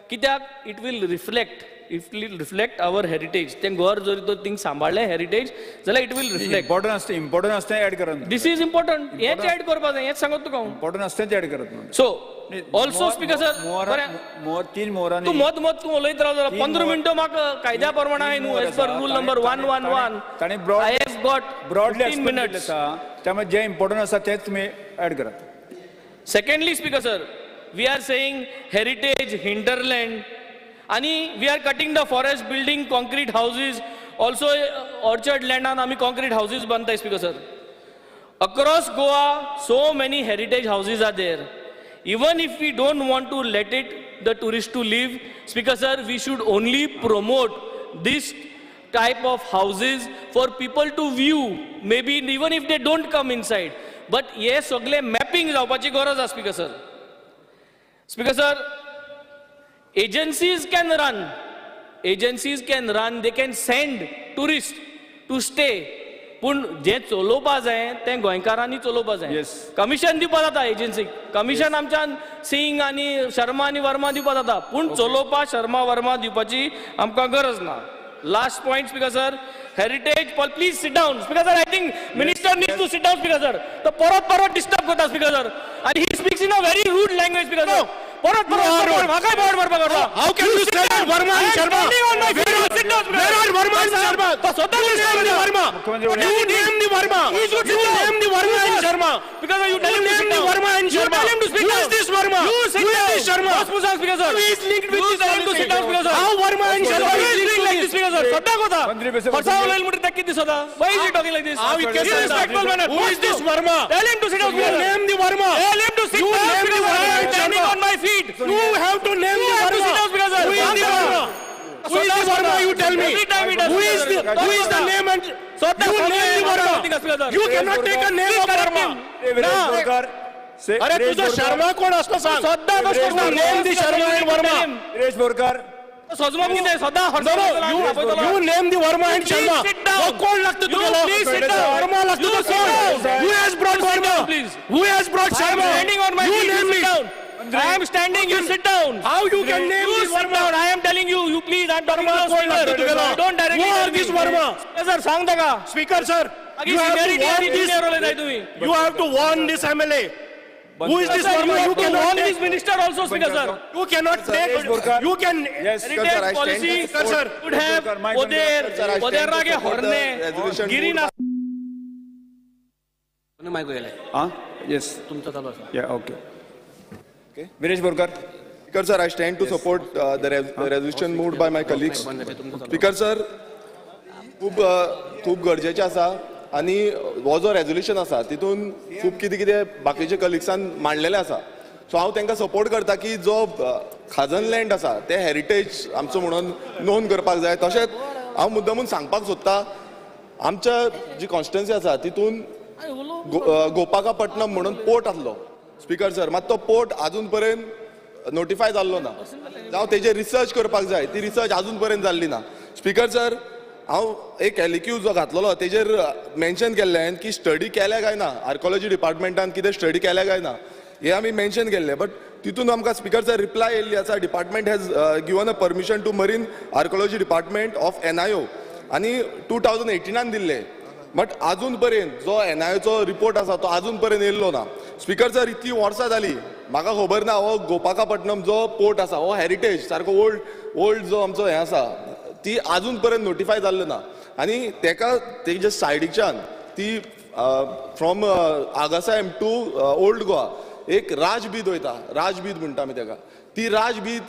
कित्याक it will reflect our heritage. तें घर जरी तो थिंग सांबाळ्ळें हेरिटेज जाल्यार इट विल रिफ्लेक्ट. इम्पॉर्टंट असते ऍड करत. This is important. हेच ऍड करपा जाय, हेच सांगत तुका. इम्पॉर्टंट असते ऍड करत. सो ऑल्सो स्पीकर सर, तीन मोहरांनी तू मत तू उलयत राव जरा 15 मिनिटं म्हाका कायद्या प्रमाणे न्हू, एज पर रूल नंबर 111 ताणी I have got broadly 15 minutes. त्यामुळे जे इम्पॉर्टंट आसा तेच तुम्ही ऍड करा. Secondly, Speaker sir, we are saying heritage, hinterland, आणि we are cutting the forest, building concrete houses. Also, orchard land and आम्ही concrete houses बनताय, Speaker sir. Across Goa, so many heritage houses are there. Even if we don't want to let the tourists to live, Speaker sir, we should only promote this type of houses for people to view, maybe even if they don't come inside. But yes, sogle mapping जावपाची गरज आसा, Speaker sir. Speaker sir, agencies can run, they can send tourists to stay. पूण जे चलोवपा जाय तें गोंयकारांनी चलोवपा जाय. Commission दिवपा जाता एजन्सीक, कमिशन आमच्यान सिंग आनी शर्मा आनी वर्मा दिवपा जाता, पूण चलोवपा शर्मा वर्मा दिवपाची आमकां गरज ना. Last point, Speaker sir. Heritage, please sit down. Speaker sir, I think minister needs to sit down, Speaker sir. The parat disturb kota, Speaker sir. And he speaks in a very rude language, Speaker sir. How can you say that Verma and Sharma? Where are Verma and Sharma? You name the Verma. You name the Verma and Sharma. Because you name the Verma and Sharma. Who is this Verma? Who is this Sharma? Who is linked with this policy? How Verma and Sharma is linked like this, Speaker sir? Why is he talking like this? Disrespectful manner. Who is this Verma? Tell him to sit down. You name the Verma. Tell him to sit down. You name the Verma and Sharma. On my feet. You have to name the Verma. Who is the Verma? Who is the Verma? You tell me. Who is the name and you name the Verma. You cannot take a name of Verma. अरे तुझा शर्मा कोण असतो सांग. सध्या name the Sharma and Verma. Suresh Borkar सजमून किती सध्या You name the Verma and Sharma. कोण लागतं तुला? Verma लागतं तो कोण? Who has brought Verma? Who has brought Sharma? You name me. I am standing, you sit down. How you can name You this sit Verma? down. I am telling you, you please, I am talking to कोण लागतं speaker. तुला? Don't directly Who are tell me. this Verma? Sir, सांग का? Speaker sir, you have to warn this. You have to warn this MLA. Who is this Verma? You cannot warn take. this minister also, Speaker sir. You cannot take. You can. Heritage policy sir. would have Odera ke horne, Girina. Yes. Yeah, okay. Vinesh Borkar. Speaker sir, I stand to support the resolution moved by my colleagues. Speaker sir, खूप गरजेचे आसा आनी हो जो resolution आसा तितून खूब कितें कितें बाकीचे कलिग्सान मांडलेले आसा. सो हांव तांकां सपोर्ट करता की जो खाजन लँड आसा ते हेरिटेज आमचो म्हणून नोंद करपाक जाय. तशेंच हांव मुद्दामून सांगपाक सोदतां आमच्या जी कॉन्स्टिट्युएन्सी आसा तितून गोपाकापट्टणम म्हणून पोर्ट आसलो. स्पीकर सर, मात तो पोर्ट आजून पर्यंत नोटिफाय जाल्लो ना. जावं तेजेर रिसर्च करपाक जाय, ती रिसर्च आजून पर्यंत जाल्ली ना. स्पीकर सर, हांव एक एलिक्यूज जो घातलेलो तेजेर मेन्शन केल्लें की स्टडी केल्या काय ना, आर्कोलॉजी डिपार्टमेंटान कितें स्टडी केल्या काय ना हे आमी मेन्शन केल्लें. बट तितून आमकां स्पीकर सर रिप्लाय येयल्ली आसा, department has given a permission to marine archaeology department of NIO आनी 2018 दिल्ले. बट आजून पर्यंत जो NIOचो रिपोर्ट आसा तो आजून पर्यंत येयल्लो ना. स्पीकर सर, इतली वर्सां जाली, म्हाका खबर ना हो गोपाकापट्टणम जो पोर्ट आसा हो हेरिटेज सारको ओल्ड जो आमचो हें आसा ती आजून पर्यंत नोटिफाय जाल्लो ना. आनी तेका तेजे सायडीच्यान ती फ्रॉम आगासायम टू ओल्ड गोवा एक राजबीद वयता, राजबीद म्हणटा आमी तेका. ती राजबीद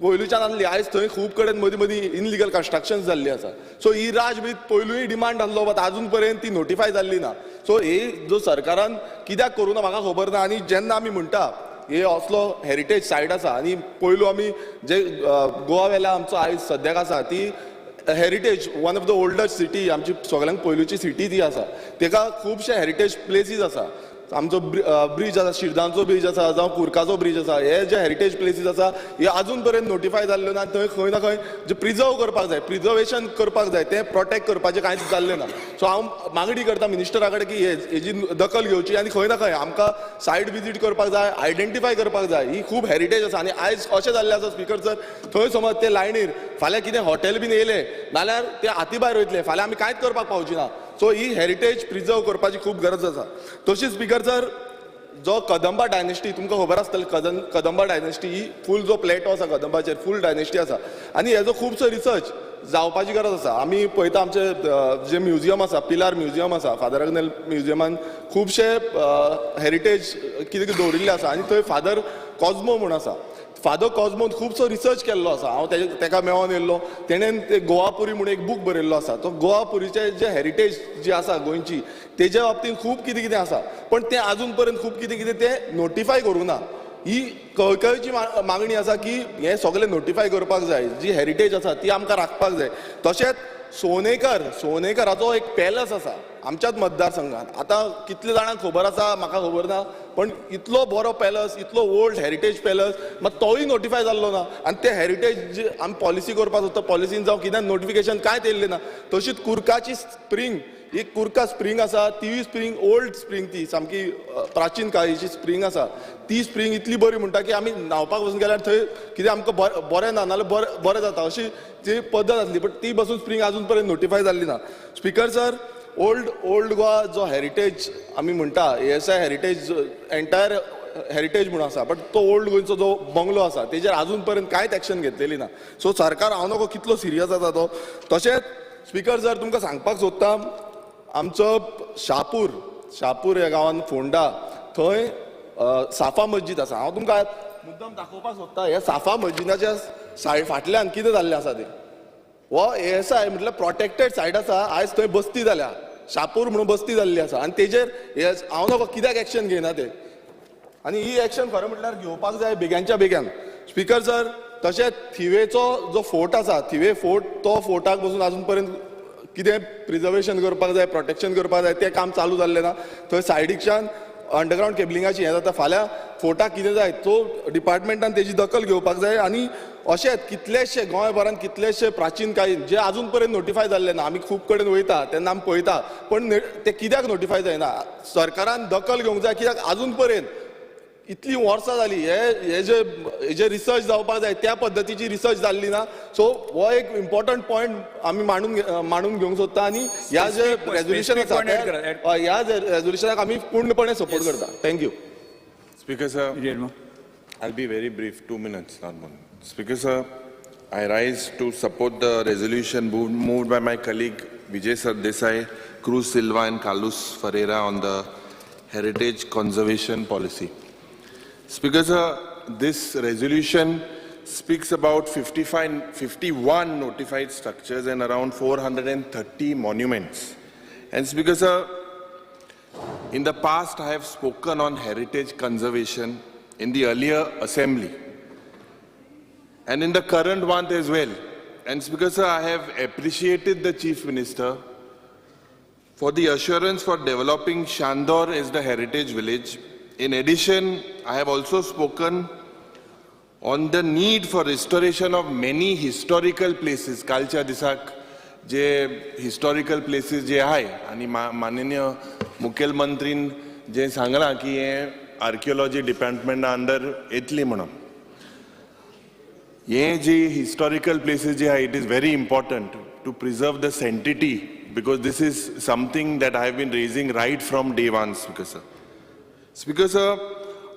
पयलूच्यान आसली, आयज थंय खूब कडेन मदीं मदीं इनलिगल कन्स्ट्रक्शन्स जाल्ली आसा. सो ही राजबीद पयलूय डिमांड आसलो, बट आजून पर्यंत ती नोटिफाय जाल्ली ना. सो हे जो सरकारान कित्याक करूं ना म्हाका खबर ना. आनी जेन्ना आमी म्हणटा हे असलो हेरिटेज सायट आसा आनी पयलू आमी जे गोवा वेल्या आमचो आयज सद्याक आसा ती heritage one of the oldest city, आमची सगळ्यांक पयलूची सिटी ती आसा. तेका खुबशे हेरिटेज प्लेसीस आसा. आमचो ब्रिज आसा, शिरदांचो ब्रिज आसा, जावं कुर्काचो ब्रिज आसा, हे जे हेरिटेज प्लेसीस आसा हे आजून पर्यंत नोटिफाय जाल्ले ना. थंय खंय ना खंय जे प्रिजर्व करपाक जाय, प्रिजर्वेशन करपाक जाय, तें प्रोटेक्ट करपाचें कांयच जाल्लें ना. सो हांव मागणी करता मिनिस्टरा कडेन की हेजी दखल घेवची आनी खंय ना खंय आमकां सायट विजीट करपाक जाय, आयडेंटिफाय करपाक जाय. ही खूब हेरिटेज आसा आनी आयज अशें जाल्लें आसा स्पीकर सर, थंय समज ते लायनीर फाल्यां कितें हॉटेल बीन येयलें नाल्यार ते हाती भायर वयतले, फाल्यां आमी कांयच करपाक पावची ना. सो ही हेरिटेज प्रिजर्व करपाची खूब गरज आसा. तशीच स्पीकर सर, जो कदंबा डायनेस्टी तुमकां खबर आसतलें, कदंबा डायनेस्टी ही फूल जो प्लेटो आसा कदंबाचेर फूल डायनेस्टी आसा आनी हेजो खुबसो रिसर्च जावपाची गरज आसा. आमी पळयता आमचे जे म्युजियम आसा, पिलार म्युजियम आसा, फादर अग्नेल म्युजियमान खुबशे हेरिटेज कितें कितें दवरिल्ले आसा आनी थंय फादर कॉस्मो म्हूण आसा. फादर कॉस्मोन खुबसो रिसर्च केल्लो आसा. हांव तेका मेळोन येयल्लो. तेणेन ते गोवापुरी म्हणून एक बूक बरयल्लो आसा. तो गोवापुरीचे जे हेरिटेज जी आसा गोंयची तेज्या बाबतींत खूब कितें कितें आसा, पण तें आजून पर्यंत खूब कितें कितें तें नोटिफाय करूं ना. ही कळकळीची मागणी आसा की हें सगळें नोटिफाय करपाक जाय. जी हेरिटेज आसा ती आमकां राखपाक जाय. तशेंच सोनेकराचो एक पॅलस आसा आमच्याच मतदारसंघात. आतां कितले जाणांक खबर आसा म्हाका खबर ना, पण इतलो बरो पॅलस, इतलो ओल्ड हेरिटेज पॅलस, मात तोय नोटिफाय जाल्लो ना. आनी ते हेरिटेज जी आमी पॉलिसी करपाक सोदता, पॉलिसीन जावं कितें नोटिफिकेशन कांयच येयल्लें ना. तशीच कुर्काची स्प्रींग, एक कुर्का स्प्रींग आसा, ती स्प्रींग ओल्ड स्प्रींग, ती सामकी प्राचीन काळीची स्प्रींग आसा. ती स्प्रींग इतली बरी म्हणटा की की आमी न्हावपाक वचून गेल्यार थंय कितें आमकां बरें ना नाल्यार बरें जाता अशी जी पद्दत आसली बट ती बसून स्प्रिंग अजून पर्यंत नोटिफाय जाल्ली ना. स्पीकर सर, ओल्ड गोवा जो हेरिटेज आमी म्हणटा ASI हेरिटेज एंटायर हेरिटेज म्हणून आसा बट तो ओल्ड गोंयचो जो बंगलो आसा तेजेर अजून पर्यंत कांयच एक्शन घेतलेली ना. सो सरकार हांव नकळो कितलो सिरियस आसा तो. तशेंच स्पीकर सर तुमकां सांगपाक सोदता आमचो शापूर ह्या गांवांत फोंडा थंय साफा मस्जीद आसा. हांव तुमकां मुद्दम दाखोवपाक सोदता हे साफा मस्जिदाच्या फाटल्यान कितें जाल्लें आसा तें. हो ASI म्हटल्यार प्रोटेक्टेड सायट आसा. आयज थंय बस्ती जाल्या शापूर म्हणून बस्ती जाल्ली आसा आनी तेजेर हांव नकळो कित्याक एक्शन घेयना ते. आनी ही एक्शन खरें म्हटल्यार घेवपाक जाय बेग्यानच्या बेग्यान. स्पीकर सर, तशेंच थिवेचो जो फोर्ट आसा थिवे फोर्ट तो फोर्टाक बसून अजून पर्यंत कितें प्रिजर्वेशन करपाक जाय प्रोटेक्शन करपाक जाय तें काम चालू जाल्लें ना. थंय सायडीच्यान अंडरग्रावंड केबलिंगाची हें जाता. फाल्यां फोर्टाक कितें जाय तो डिपार्टमेंटान तेजी दखल घेवपाक जाय. आनी अशेंच कितलेशे गोंयभरांत कितलेशे प्राचीन काळीन जे अजून पर्यंत नोटिफाय जाल्ले ना. आमी खूब कडेन वयता तेन्ना आमी पळयता पण ते कित्याक नोटिफाय जायना. सरकारान दखल घेवंक जाय कित्याक अजून पर्यंत इतली वर्सां जाली हे जे रिसर्च जावपाक जाय त्या पद्दतीची रिसर्च जाल्ली ना. सो हो एक इम्पॉर्टंट पॉयंट आमी मांडून घेवंक सोदता आनी ह्या जे रेजोल्युशन आसा ह्या रेजोल्युशनाक आमी पूर्णपणे सपोर्ट करता. Thank you. Speaker sir, I'll be very brief, 2 minutes, not more. Speaker sir, I rise to support the resolution moved by my colleague Vijay Sardesai, Cruz Silva and Carlos Ferreira on the heritage conservation policy. Speaker sir, this resolution speaks about 51 notified structures and around 430 monuments. And Speaker sir, in the past, I have spoken on heritage conservation in the earlier assembly and in the current one as well. And Speaker sir, I have appreciated the Chief Minister for the assurance for developing Shandor as the heritage village. In addition, I have also spoken on the need for restoration of many historical places. Kalcha disak J historical places जे आहे आणि माननीय मुखेलमंत्रीन जे सांगला की हे archaeology डिपार्टमेंटा under येतली म्हणून. हे जे historical places जे आहे it is very important to preserve the sanctity because this is something that I have been raising right from day one. Speaker sir,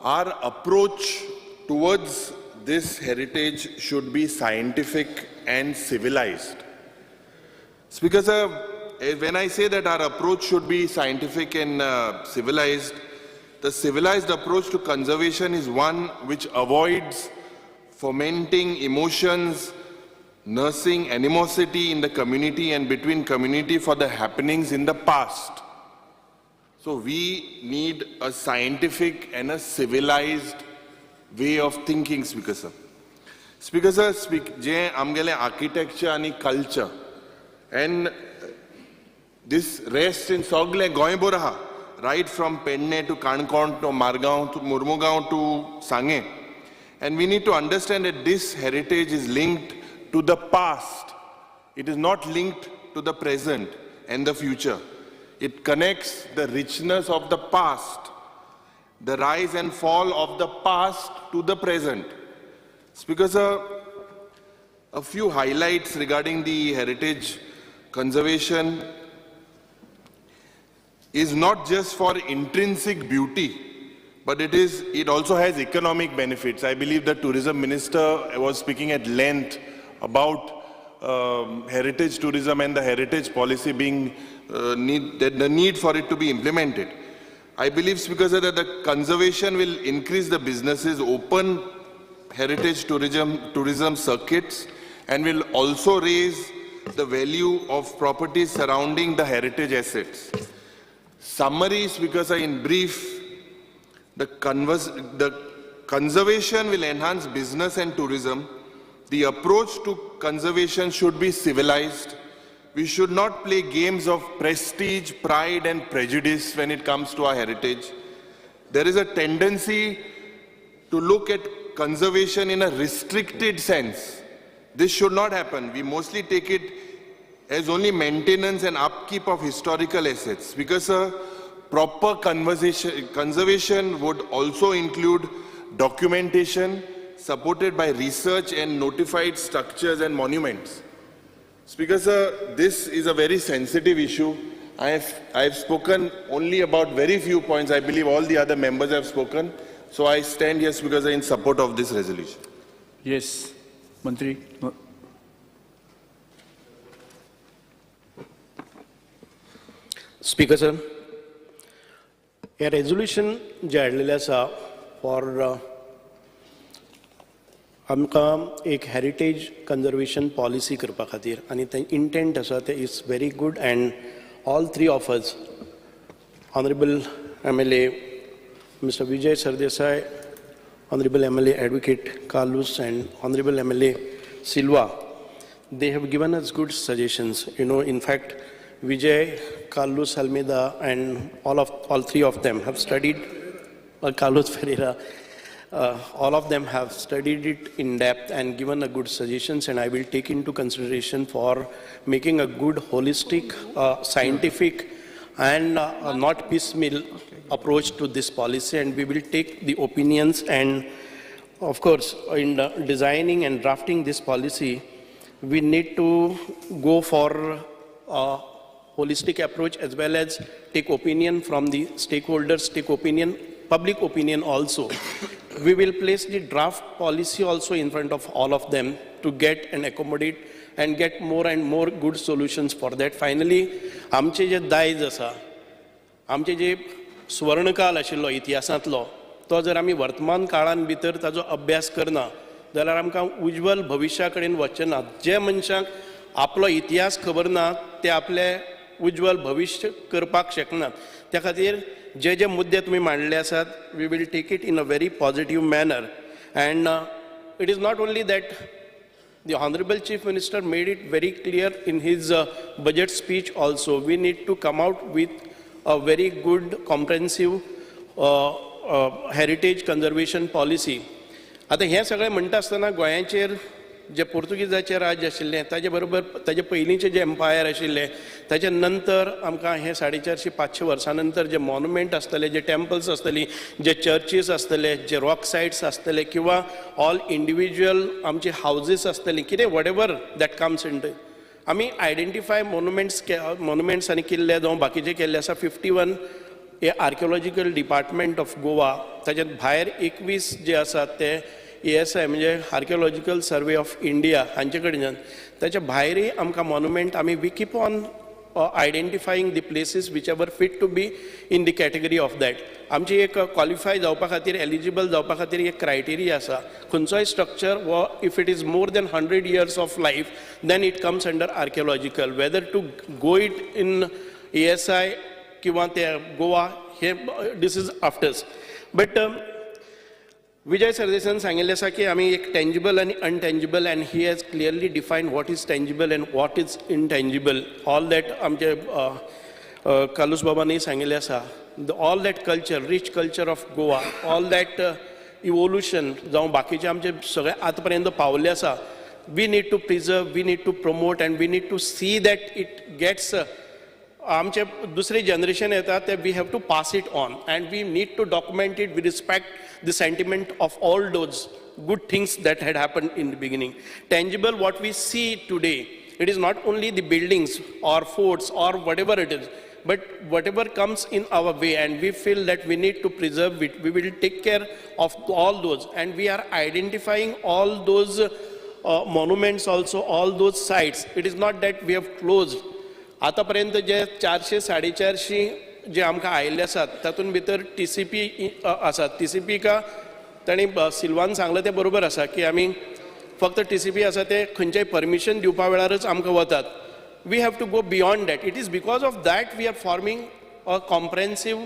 our approach towards this heritage should be scientific and civilized. Speaker sir, when I say that our approach should be scientific and civilized, the civilized approach to conservation is one which avoids fomenting emotions, nursing animosity in the community and between community for the happenings in the past. So we need a scientific and a civilized way of thinking, Speaker sir. Speaker sir, je amgele architecture and culture, and this rests in Sogle Goiboraha, right from Penne to Kankon to Margaon to Murmugaon to Sange. And we need to understand that this heritage is linked to the past. It is not linked to the present and the future. It connects the richness of the past, the rise and fall of the past to the present. Speaker sir, a few highlights regarding the heritage conservation is not just for intrinsic beauty, but it also has economic benefits. I believe the tourism minister was speaking at length about heritage tourism and the heritage policy being the need for it to be implemented. I believe, Speaker sir, that the conservation will increase the businesses, open heritage tourism circuits, and will also raise the value of properties surrounding the heritage assets. Summary, Speaker sir, in brief, the conservation will enhance business and tourism. The approach to conservation should be civilized. We should not play games of prestige, pride and prejudice when it comes to our heritage. There is a tendency to look at conservation in a restricted sense. This should not happen. We mostly take it as only maintenance and upkeep of historical assets. Because proper conservation would also include documentation supported by research and notified structures and monuments. Speaker sir, this is a very sensitive issue. I have spoken only about very few points. I believe all the other members have spoken. So I stand here, Speaker sir, in support of this resolution. Yes, Mantri. Speaker sir, a resolution जे हाडलेलें आसा for आमकां एक heritage conservation policy करपा खातीर आनी तें intent आसा तें is very good and all three of us, Honorable MLA Mr. Vijay Sardesai, Honorable MLA Advocate Carlos and Honorable MLA Silva, they have given us good suggestions. You know, in fact, Vijay, Carlos Almeida and all three of them have studied, Carlos Ferreira, all of them have studied it in depth and given a good suggestions, and I will take into consideration for making a good holistic, scientific and not piecemeal approach to this policy, and we will take the opinions, and of course in designing and drafting this policy we need to go for a holistic approach as well as take opinion from the stakeholders, take opinion, public opinion also. We will place the draft policy also in front of all of them to get and accommodate and get more and more good solutions for that. Finally, आमचे जे दायज आसा, आमचे जे स्वर्णकाल आशिल्लो इतिहासांतलो, तो जर आमी वर्तमान काळान भितर ताजो अभ्यास करना जाल्यार आमकां उज्वल भविश्या कडेन वचचें ना. जे मनशाक आपलो इतिहास खबर ना ते आपले उज्वल भविश्य करपाक शकनात. त्या खातीर जे जे मुद्दे तुम्ही मांडले आसात, we will take it in a very positive manner. And it is not only that the Honorable Chief Minister made it very clear in his budget speech also. We need to come out with a very good comprehensive heritage conservation policy. आता हे सगळें म्हणटा आसतना गोंयाचेर जे पोर्तुगीजाचें राज्य आशिल्लें ताजे बरोबर ताजे पयलींचें जे एम्पायर आशिल्लें ताचे नंतर आमकां हे 450-500 वर्सां नंतर जे मॉन्युमेंट आसतले, जे टेम्पल्स आसतलीं, जे चर्चीस आसतले, जे रॉक सायट्स आसतले किंवा ऑल इंडिविज्युअल आमचे हावजीस आसतलीं, कितें वॉटेवर दॅट कम्स इन आमी आयडेंटिफाय मॉन्युमेंट्स आनी किल्ले जावं बाकीचे केल्ले आसा 51 हे आर्किओलॉजिकल डिपार्टमेंट ऑफ गोवा, ताचे भायर 21 जे आसात ते ASI म्हणजे आर्किओलॉजिकल सर्वे ऑफ इंडिया हांचे कडच्यान. ताच्या भायरय आमकां मॉन्युमेंट आमी we keep on identifying the places which ever fit to be in the category of that. आमची एक क्वॉलिफाय जावपा खातीर, एलिजिबल जावपा खातीर एक क्रायटेरिया आसा. खंयचोय स्ट्रक्चर वो if it is more than 100 years of life then it comes under archaeological. Whether to go it in ASI किंवा ते गोवा हे this is afters. But Vijay सरदेसान सांगिल्लें आसा की आमी एक टेंजिबल आनी intangible, and he has clearly defined what is tangible and what is intangible. All that आमचे कालूस बाबांनी सांगिल्लें आसा. All that culture, rich culture of Goa, all that evolution जावं बाकीचे आमचे सगळे आतां पर्यंत पावल्ले आसा, we need to preserve, we need to promote and we need to see that it gets आमचे दुसरे जनरेशन येता ते we have to pass it on and we need to document it we respect the sentiment of all those good things that had happened in the beginning. Tangible, what we see today, it is not only the buildings or forts or whatever it is, but whatever comes in our way, and we feel that we need to preserve it. We will take care of all those, and we are identifying all those monuments also, all those sites. It is not that we have closed. आतापर्यंत जे 400-450 जे आमकां आयिल्ले आसात तातूंत भितर TCP आसात. TCP का तांणी Salwan सांगलें तें बरोबर आसा की आमी फक्त TCP आसा ते खंयचेय परमिशन दिवपा वेळारच आमकां वतात. We have to go beyond that. It is because of that we are forming a comprehensive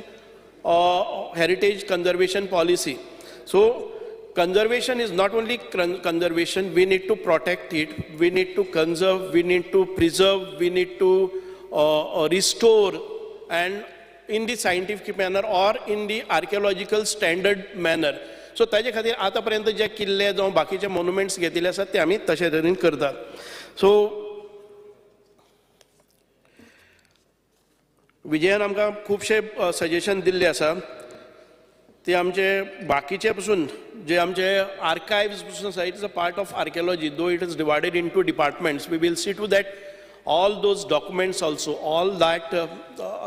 heritage conservation policy. So conservation is not only conservation, we need to protect it, we need to conserve, we need to preserve, we need to restore, and in the scientific manner or in the archaeological standard manner. So ताजे खातीर आतां पर्यंत जे किल्ले जावं बाकीचे monuments घेतिल्ले आसात ते आमी तशे तरेन करतात. सो विजयान आमकां खुबशे सजेशन दिल्ले आसा. ते आमचे बाकीचे पसून जे आमचे archives पसून आसा, it is a part of archaeology, though it is divided into departments. We will see to that all those documents also, all that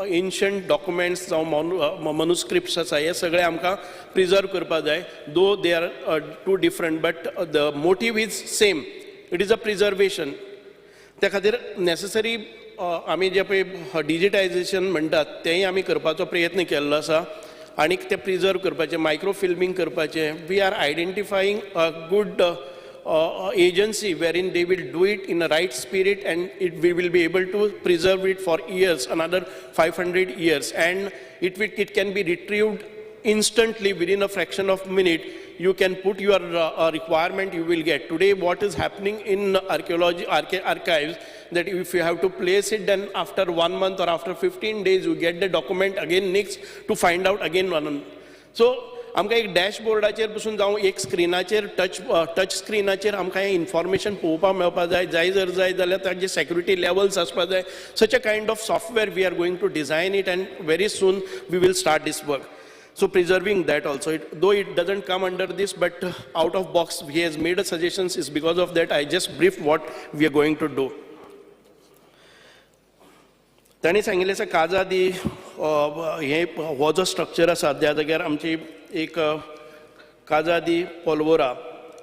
ancient documents, manuscripts आसा, हे सगळे आमकां preserve करपा जाय, though they are two different, but the motive is same. It is a preservation. त्या खातीर necessary आमी जे पळय digitisation म्हणटात तेंय आमी करपाचो प्रयत्न केल्लो आसा आनी ते प्रिजर्व करपाचें, मायक्रो फिल्मींग करपाचें. We are identifying a good agency wherein they will do it in a right spirit and we will be able to preserve it for years, another 500 years, and it can be retrieved instantly within a fraction of a minute. You can put your requirement, you will get. Today what is happening in archaeology archives, that if you have to place it, then after 1 month or after 15 days you get the document again next to find out again one. So आमकां एक डॅशबोर्डाचेर पसून जावं एक स्क्रिनाचेर touch स्क्रिनाचेर आमकां हें information पळोवपाक मेळपा जाय. जर जाय जाल्यार ताजे सेक्युरिटी लेवल्स आसपा जाय. Such a kind of software we are going to design it and very soon we will start this work. So preserving that also, though it doesn't come under this, but out of box he has made a suggestions, is because of that I just briefed what we are going to do. तांणी सांगिल्लें आसा काजादी हे हो जो structure आसा त्या जाग्यार आमची एक काजादी पोलवोरा,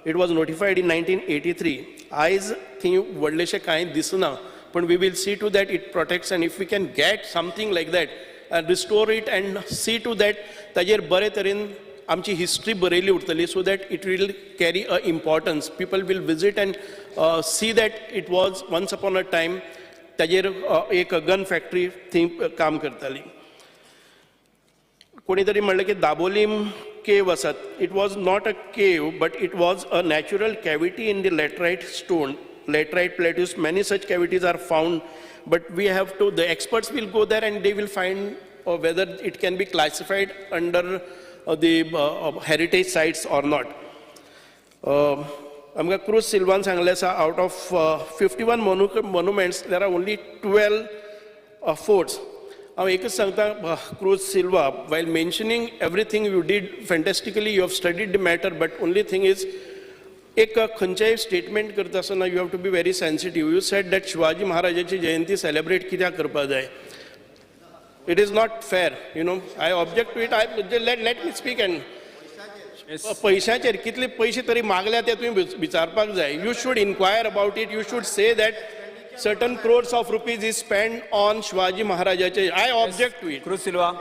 इट वॉज नोटिफायड इन 1983. आयज थंय व्हडलेशें कांय दिसना, पण we will see to that it protects, and if we can get something like that and restore it and see to that ताजेर बरे तरेन आमची हिस्ट्री बरयली उरतली, so that it will carry a importance. People will visit and see that it was once upon a time ताजेर एक gun factory थंय काम करताली. कोणी तरी म्हणलें की दाबोलीम केव आसात. It was not a cave, but it was a natural cavity in the laterite stone, laterite plateaus. Many such cavities are found, but we have to, the experts will go there and they will find whether it can be classified under the heritage sites or not. आमकां cruise Salwan सांगलें आसा, out of 51 monuments there are only 12 forts. हांव एकच सांगता, cruise Silva, while mentioning everything you did fantastically, you have studied the matter, but only thing is, एक खंयचेय statement करता आसतना you have to be very sensitive. You said that Shivaji महाराजाची जयंती celebrate कित्याक करपा जाय. It is not fair, you know. I object to it. Let me speak. And पयशांचेर कितले पयशे तरी मागल्या ते तुवें विचारपाक जाय. You should enquire about it. You should say that certain crores of rupees is spend on Shivaji महाराजाचे. I object to it. Cruz Silva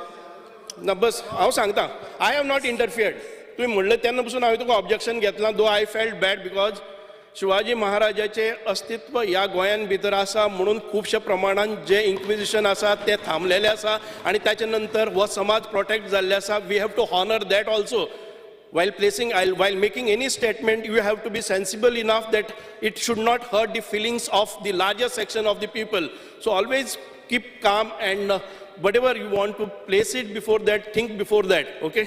ना बस हांव सांगता, आय हॅव नॉट इंटरफियर्ड. तुम्ही म्हणलं तेन्ना पासून हांवें तुका ऑब्जेक्शन घेतलां, though I felt bad, because Shivaji महाराजाचे अस्तित्व ह्या गोंयान भितर आसा म्हणून खुबशे प्रमाणान जे इन्क्विजिशन आसा ते थांबलेले आसा, आनी ताचे नंतर हो समाज प्रोटेक्ट जाल्ले आसा. We have to honour that also. While making any statement, you have to be sensible enough that it should not hurt the feelings of the larger section of the people. So always keep calm, and whatever you want to place it before that, think before that, okay?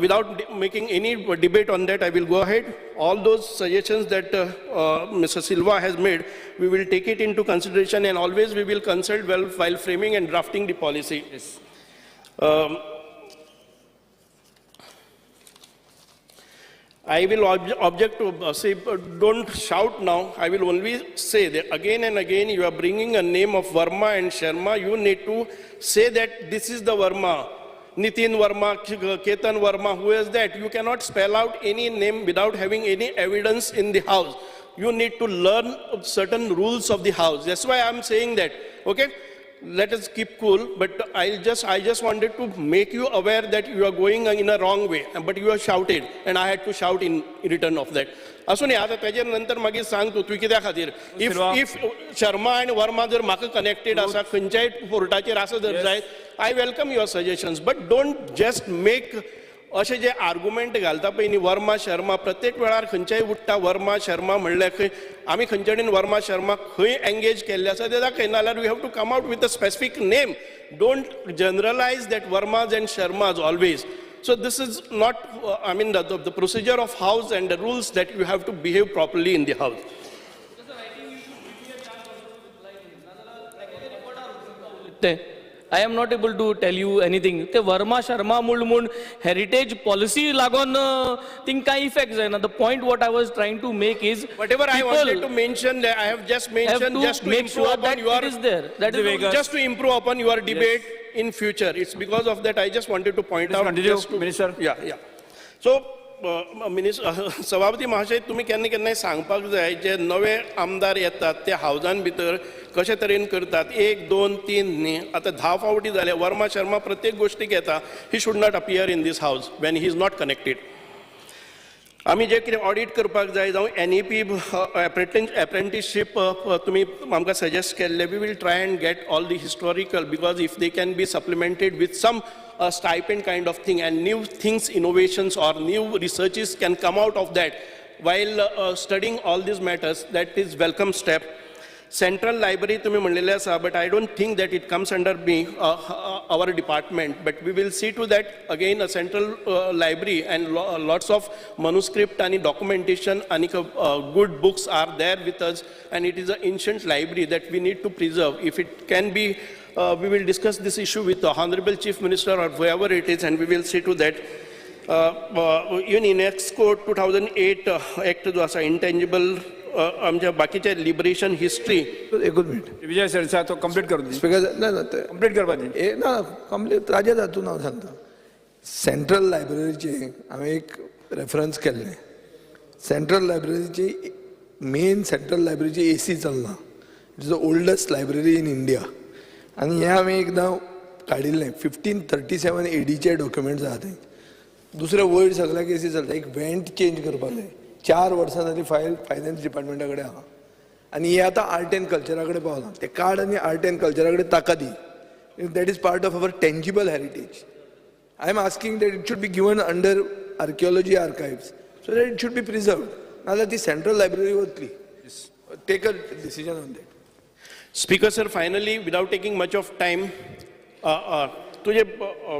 Without making any debate on that, I will go ahead. All those suggestions that Mr. Silva has made, we will take it into consideration, and always we will consult well while framing and drafting the policy. Yes. I will object to say, don't shout now. I will only say that again and again you are bringing a name of Verma and Sharma. You need to say that this is the Verma. Nitin Verma, Ketan Verma, who is that? You cannot spell out any name without having any evidence in the house. You need to learn certain rules of the house. That's why I'm saying that, okay? Let us keep cool, but I just wanted to make you aware that you are going in a wrong way, but you have shouted, and I had to shout in return of that. असो न्ही, आता तेजे नंतर मागीर सांग तूं कित्या खातीर. इफ शर्मा आनी वर्मा जर म्हाका कनेक्टेड आसा, खंयच्याय फोर्टाचेर आसा जर जायत, I welcome your suggestions, but don't just make अशें जे आर्ग्युमेंट घालता पळय न्ही, वर्मा शर्मा, प्रत्येक वेळार खंयच्याय उठटा वर्मा शर्मा म्हणल्यार खंय आमी खंयचे कडेन वर्मा शर्मा खंय एंगेज केल्ले आसा ते दाखय, नाल्यार we have to come out with a specific name. Don't generalise that Varmas and Sharmas always. So this is not, I mean, the procedure of house and the rules that you have to behave properly in the house. I am not able to tell you anything. The Verma Sharma Mulmun heritage policy lagon thing kai effect zaina. The point what I was trying to make is Whatever I people wanted to mention, I have just mentioned have just to make improve sure upon that your it is there. That is Vegas. just to improve upon your debate in future. It's because of that I just wanted to point out. continue, just to- Minister. Yeah. So, सभापती महाशय तुम्ही केन्ना केन्नाय सांगपाक जाय जे नवे आमदार येतात ते हावजान भितर कशे तरेन करतात 1, 2, 3 न्ही आतां 10 फावटी जाले वर्मा शर्मा प्रत्येक गोष्टीक येता he should not appear in this house when he is not connected आमी जे कितें ऑडिट करपाक जाय जावं NEP अप्रेंटिसशीप तुमी आमकां सजेस्ट केल्ले we will try and get all the historical because if they can be supplemented with some stipend kind of thing and new things, innovations or new researches can come out of that while studying all these matters. That is welcome step. Central library तुम्ही म्हणलेले आसा, but I don't think that it comes under me, our department, but we will see to that again a central library and lots of manuscript and documentation and good books are there with us, and it is an ancient library that we need to preserve. If it can be, we will discuss this issue with the Honorable Chief Minister or whoever it is, and we will see to that. Even in EXCO 2008 Act जो आसा intangible आमच्या बाकीचे liberation history एकूच minute विजय sir तो complete करून दी speaker ना ते complete करपाची ना कंप्लीट राजा जातून हांव सांगता सेंट्रल लायब्ररीचे हांवें एक रेफरन्स केल्लें सेंट्रल लायब्ररीची मेन सेंट्रल लायब्ररीची AC चलना it is the oldest library in India आनी हें हांवें एकदां काडिल्लें 1537 ADचे डॉक्युमेंट्स आहा थंय दुसरे वयर सगळ्याक AC चलता एक वेंट चेंज करपाक जाय 4 वर्सां जाली फायल फायनान्स डिपार्टमेंटा कडेन आहा आनी हे आतां आर्ट एंड कल्चरा कडेन पावलां ते कार्ड आनी आर्ट एंड कल्चरा कडेन ताका दी that is part of our tangible heritage I am asking that it should be given under archaeology archives so that it should be preserved नाजाल्यार ती सेंट्रल लायब्ररी वतली take a decision on that speaker sir finally without taking much of time तुझे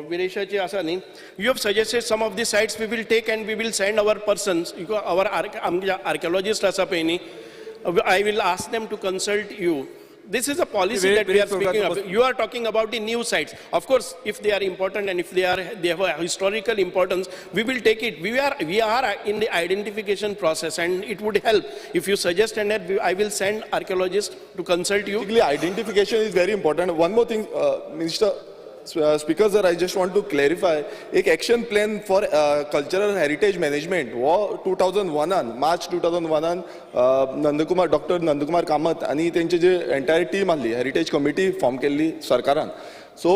विरेशाचे आसा न्ही you have suggested some of the sites we will take and we will send our persons our archaeologist आसा पळय न्ही I will ask them to consult you this is a policy that we are speaking of. You are talking about the new sites. Of course, if they are important and if they have a historical importance, we will take it. We are in the identification process, and it would help if you suggest, and I will send archaeologists to consult you. Basically, identification is very important. One more thing, Minister. Speaker sir, I just want to clarify एक action plan for cultural heritage management वो 2001 March 2001 doctor Nandkumar Kamat आणि त्यांची जे entire team आसली heritage committee form केल्ली सरकारान सो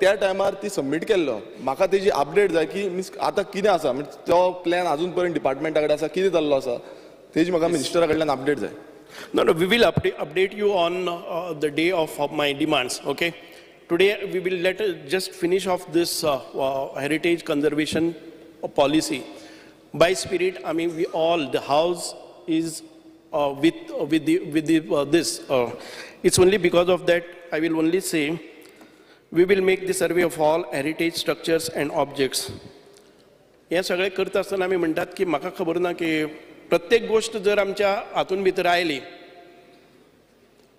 त्या टायमार ती सबमीट केल्लो म्हाका तेजी अपडेट जाय की मीन्स आतां कितें आसा म्हणजे तो प्लॅन अजून पर्यंत डिपार्टमेंटा कडेन आसा कितें जाल्लो आसा तेजी म्हाका मिनिस्टरा कडल्यान अपडेट जाय No, we will update you on the day of my demands, okay? Today, we will just finish off this heritage conservation policy. By spirit, I mean, the house is with this. It's only because of that, I will only say, we will make the survey of all heritage structures and objects. हे सगळे करता आसतना आमी म्हणटात की म्हाका खबर ना की प्रत्येक गोष्ट जर आमच्या हातून भितर आयली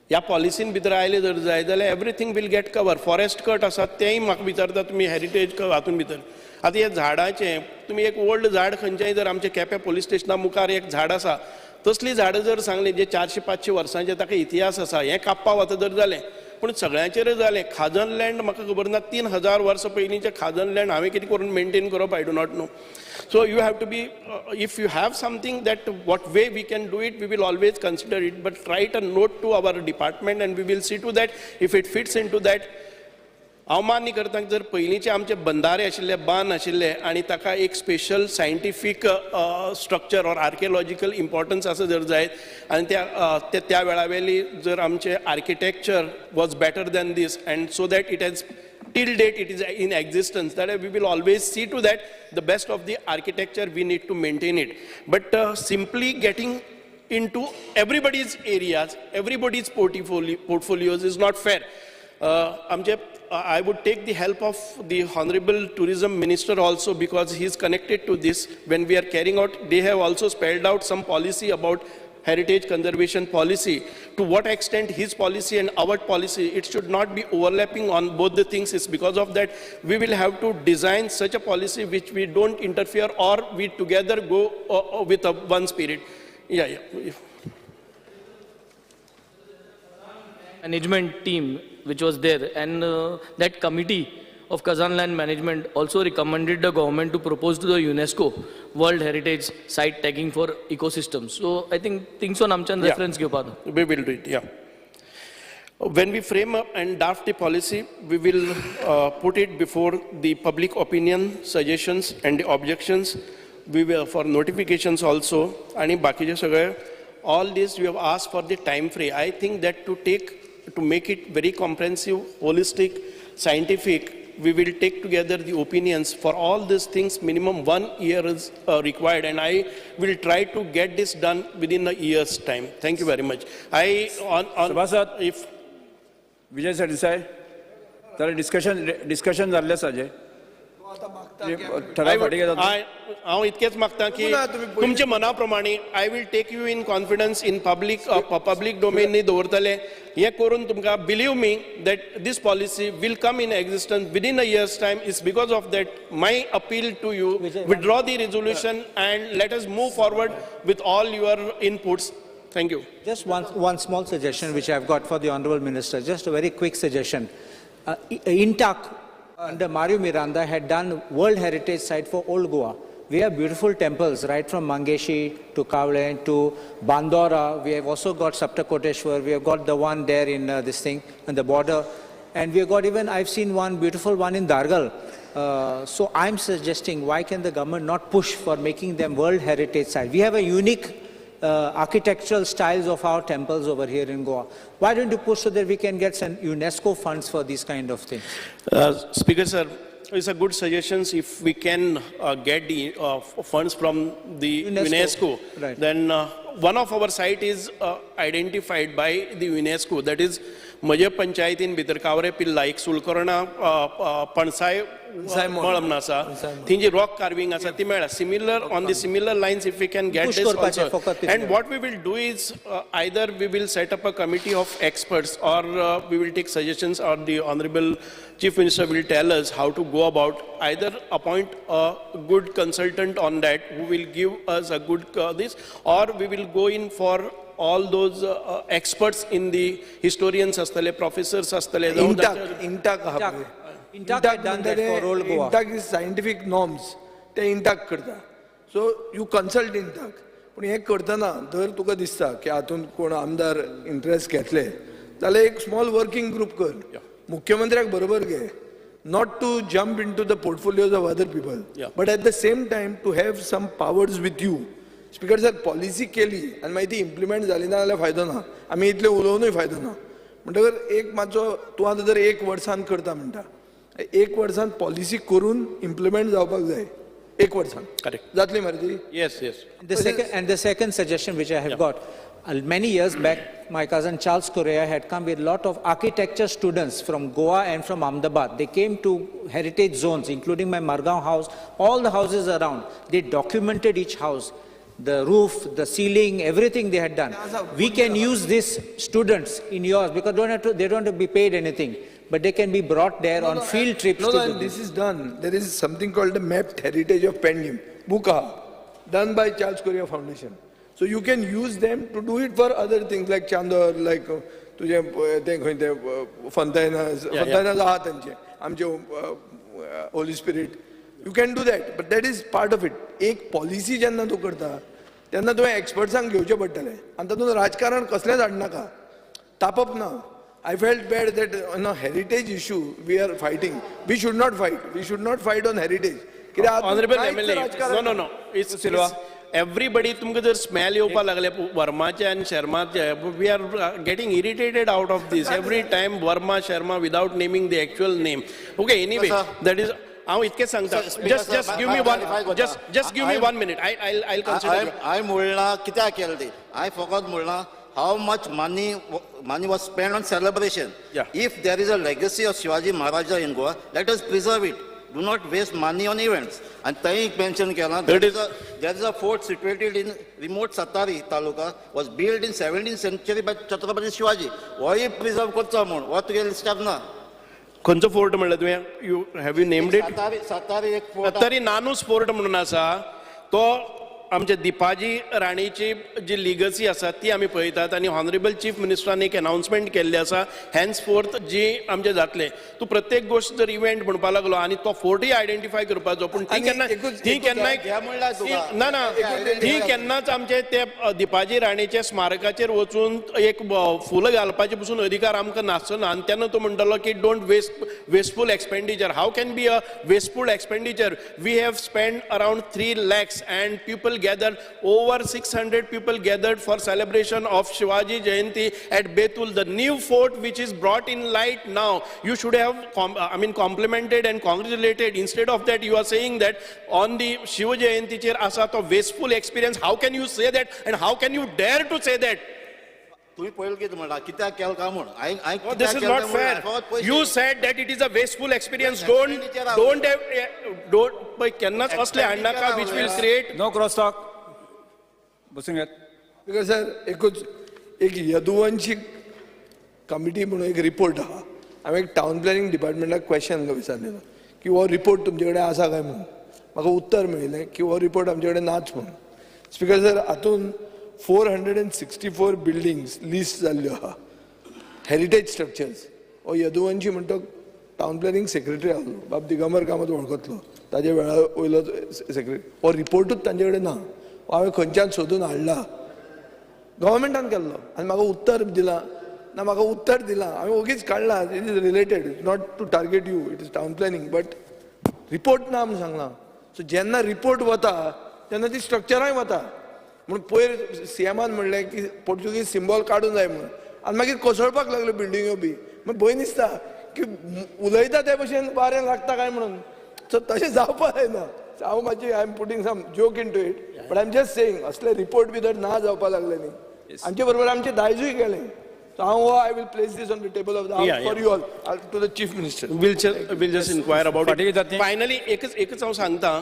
ह्या पॉलिसीन भितर आयले जर जाय जाल्यार everything will get cover forest cut आसात तेंय म्हाका विचारता तुमी हेरिटेज हातून भितर आतां हे झाडाचें तुमी एक ओल्ड झाड खंयचेंय जर आमच्या केपें पुलीस स्टेशना मुखार एक झाड आसा तसली झाडां जर सांगली जे 400-500 वर्सांचे ताका इतिहास आसा हें कापपाक वता जर जालें पूण सगळ्यांचेर जालें खाजन लँड म्हाका खबर ना 3000 वर्सां पयलींचें खाजन लँड हांवें कितें करून मेंटेन करप I do not know so you have to be if you have something that what way we can do it we will always consider it but write a note to our department and we will see to that if it fits into that हांव मान्य करता जर पयलींचे आमचे बंधारे आशिल्ले बांद आशिल्ले आनी ताका एक special scientific structure or archaeological importance आसा जर जायत आनी त्या वेळावेली जर आमचे architecture was better than this and so that it has till date it is in existence that we will always see to that the best of the architecture we need to maintain it but simply getting into everybody's areas everybody's portfolios is not fair I would take the help of the Honorable Tourism Minister also because he is connected to this when we are carrying out they have also spelled out some policy about heritage conservation policy, to what extent his policy and our policy, it should not be overlapping on both the things. It's because of that we will have to design such a policy which we don't interfere or we together go with one spirit. Yeah. Management team which was there, and that committee of Kazan land management also recommended the government to propose to the UNESCO World Heritage Site tagging for ecosystems. So I think things on amchan reference gyo pada. We will do it, yeah. When we frame up and draft the policy, we will put it before the public opinion, suggestions and the objections. We will for notifications also. And all this we have asked for the time frame. I think that to make it very comprehensive, holistic, scientific, we will take together the opinions. For all these things, minimum 1 year is required, and I will try to get this done within a year's time. Thank you very much. Sabasat, if Vijay Sadisai, there discussion जाल्ले साजे. हांव इतकेच मागता की तुमच्या मनाप्रमाणे I will take you in confidence in public domain नी दवरतले. हे करून तुमकां believe me that this policy will come in existence within a year's time. It's because of that my appeal to you, withdraw the resolution and let us move forward with all your inputs. Thank you. Just one small suggestion which I've got for the Honorable Minister, just a very quick suggestion. INTAC under Mario Miranda had done World Heritage Site for Old Goa. We have beautiful temples right from Mangeshi to Kavlen to Bandora. We have also got Saptakoteshwar. We have got the one there in this thing on the border. And we have got even, I've seen one beautiful one in Dargal. So I'm suggesting, why can the government not push for making them World Heritage Site? We have a unique architectural styles of our temples over here in Goa. Why don't you push so that we can get some UNESCO funds for these kind of things? Speaker sir, it's a good suggestion. If we can get the funds from the UNESCO, right. Then one of our site is identified by the UNESCO. That is Maja Panchayatin Bhitar Kavre Pilla, एक सुलकर्णा पणसाय मळ म्हणून आसा थंय rock carving आसा ती मेळ्ळा. Similar on the similar lines, if we can get this also. And what we will do is either we will set up a committee of experts or we will take suggestions, or the Honorable Chief Minister will tell us how to go about. Either appoint a good consultant on that who will give us a good this, or we will go in for all those experts in the historians astale, professors astale. INTAC had done that for Old Goa. INTAC is scientific norms. ते INTAC करता. So you consult INTAC. पण हे करतना जर तुका दिसता की हातून कोण आमदार इंटरेस्ट घेतले जाल्यार एक स्मॉल वर्किंग ग्रुप कर. मुख्यमंत्र्याक बरोबर घे. Not to jump into the portfolios of other people, but at the same time to have some powers with you. Speaker sir, policy केली आणि मागीर ती इम्प्लिमेंट जाली ना जाल्यार फायदो ना. आमी इतले उलोवनूय फायदो ना. म्हणटकर एक मातसो तूं आतां जर 1 वर्सान करता म्हणटा, 1 वर्सान पॉलिसी करून इम्प्लिमेंट जावपाक जाय. 1 वर्सान करेक्ट जातली मरे ती. Yes. The second suggestion which I have got, many years back, my cousin Charles Correa had come with a lot of architecture students from Goa and from Ahmedabad. They came to heritage zones, including my Margaon house, all the houses around. They documented each house, the roof, the ceiling, everything they had done. We can use these students in yours because they don't have to be paid anything. But they can be brought there on field trips. This is done. There is something called the Mapped Heritage of Pendim, Buka, done by Charles Correa Foundation. So you can use them to do it for other things like Chandor, like Fontainas आहात तांचे, आमचे Holy Spirit. You can do that, but that is part of it. एक policy जेन्ना तूं करता तेन्ना तुवें एक्सपर्ट्सांक घेवचें पडटलें आनी तातूंत राजकारण कसलेंच हाडनाका. तापप ना. I felt bad that on a heritage issue we are fighting. We should not fight. We should not fight on heritage. Honorable MLA, no. It's everybody, तुमकां जर smell येवपा लागले वर्माचे and शर्माचे, we are getting irritated out of this. Every time Verma, Sharma without naming the actual name. Okay, anyway, that is. हांव इतकें सांगता. Just give me one. Just give me 1 minute. I'll consider. I मुळना कित्याक केलें ती. I forgot मुळना how much money was spent on celebration. Yeah. If there is a legacy of Shivaji Maharaja in Goa, let us preserve it. do not waste money on events. And thai mention केला, there is a fort situated in remote Satari taluka, was built in 17th century by Chhatrapati Shivaji. Why preserve करचा म्हण? What real step ना? खंयचो fort म्हणलं तुवें? You have you named it? Sattari एक fort. तरी नानूच fort म्हणून आसा तो आमचे दिपाजी राणीची जी लिगसी आसा ती आमी पळयतात आनी हॉनरेबल चीफ मिनिस्टरान एक अनाउन्समेंट केल्ली आसा हॅन्स फोर्थ जी आमचे जातले. तूं प्रत्येक गोष्ट जर इव्हेंट म्हणपाक लागलो आनी तो फोर्टूय आयडेंटिफाय करपाचो पूण ती केन्नाय ना ना ती केन्नाच आमचे ते दिपाजी राणीचे स्मारकाचेर वचून एक फुलां घालपाचे पसून अधिकार आमकां नासना आनी तेन्ना तो म्हणटालो की don't wasteful expenditure. How can be a wasteful expenditure? We have spend around 3 lakhs and people gathered, over 600 people gathered for celebration of Shivaji Jayanti at Betul, the new fort which is brought in light now. You should have complimented and congratulated. Instead of that you are saying that on the Shiva Jayanti chair asa to wasteful experience. How can you say that and how can you dare to say that? तुम्ही पळयलं कितें म्हणला कित्याक केलं काय म्हणून? This is not fair. You said that it is a wasteful experience. Don't केन्नाच असले हाडनाका which will create. No cross talk. बसून घेत. बिकॉज सर एक यदुवंशी कमिटी म्हणून एक रिपोर्ट आहा. हांवें एक टावन प्लॅनिंग डिपार्टमेंटाक क्वेश्चन विचारलेलो की हो रिपोर्ट तुमचे कडेन आसा काय म्हणून. म्हाका उत्तर मेळिल्लें की हो रिपोर्ट आमचे कडेन नाच म्हणून. स्पीकर सर हातून 464 बिल्डिंग्स लिस्ट जाल्ल्यो आहा हेरिटेज स्ट्रक्चर्स. हो यदुवंशी म्हणटा टावन प्लॅनिंग सेक्रेटरी आहलो बाब दिगंबर कामत वळखतलो ताजे वेळा वयलो सेक्रेटरी. हो रिपोर्टूच तांचे कडेन ना. हांवें खंयच्यान सोदून हाडला गव्हर्मेंटान केल्लो आनी म्हाका उत्तर दिलां ना म्हाका उत्तर दिलां हांवें ओगीच काडला. It is related not to target you it is town planning but report ना म्हूण सांगलां. सो जेन्ना रिपोर्ट वता तेन्ना ती स्ट्रक्चराय वता म्हणून पयर सीएमान म्हणलें की पोर्चुगीज सिंबॉल काडूंक जाय म्हणून आनी मागीर कोसळपाक लागल्यो बिल्डिंग्यो बी. मागीर भंय दिसता की उलयता ते भशेन वारें लागता काय म्हणून. सो तशें जावपाक जायना. हांव मातशी I am putting some joke into it but I am just saying असले रिपोर्ट बी जर ना जावपाक लागले न्ही आमचे बरोबर आमचे दायजूय गेले. सो हांव I will place this on the table of the for you all to the chief minister. We'll just inquire about it. Finally, एकच हांव सांगता.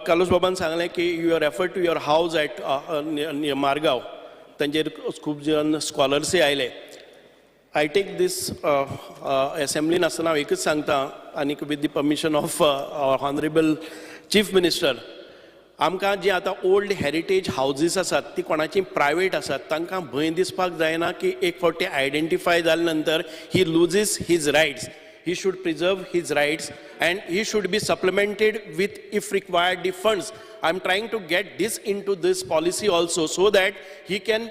कालोस बाबान सांगलें की you refer to your house at Margao. तांचेर खूब जण स्कॉलर्सय आयले. आय टेक दीस असेंब्लीन आसतना हांव एकच सांगता आनीक with the permission of honourable chief minister आमकां जी आतां ओल्ड हेरिटेज हाऊजीस आसात ती कोणाची प्रायवेट आसात तांकां भंय दिसपाक जायना की एक फावटी आयडेंटिफाय जाले नंतर he loses his rights. He should preserve his rights and he should be supplemented with, if required, the funds. I'm trying to get this into this policy also so that he can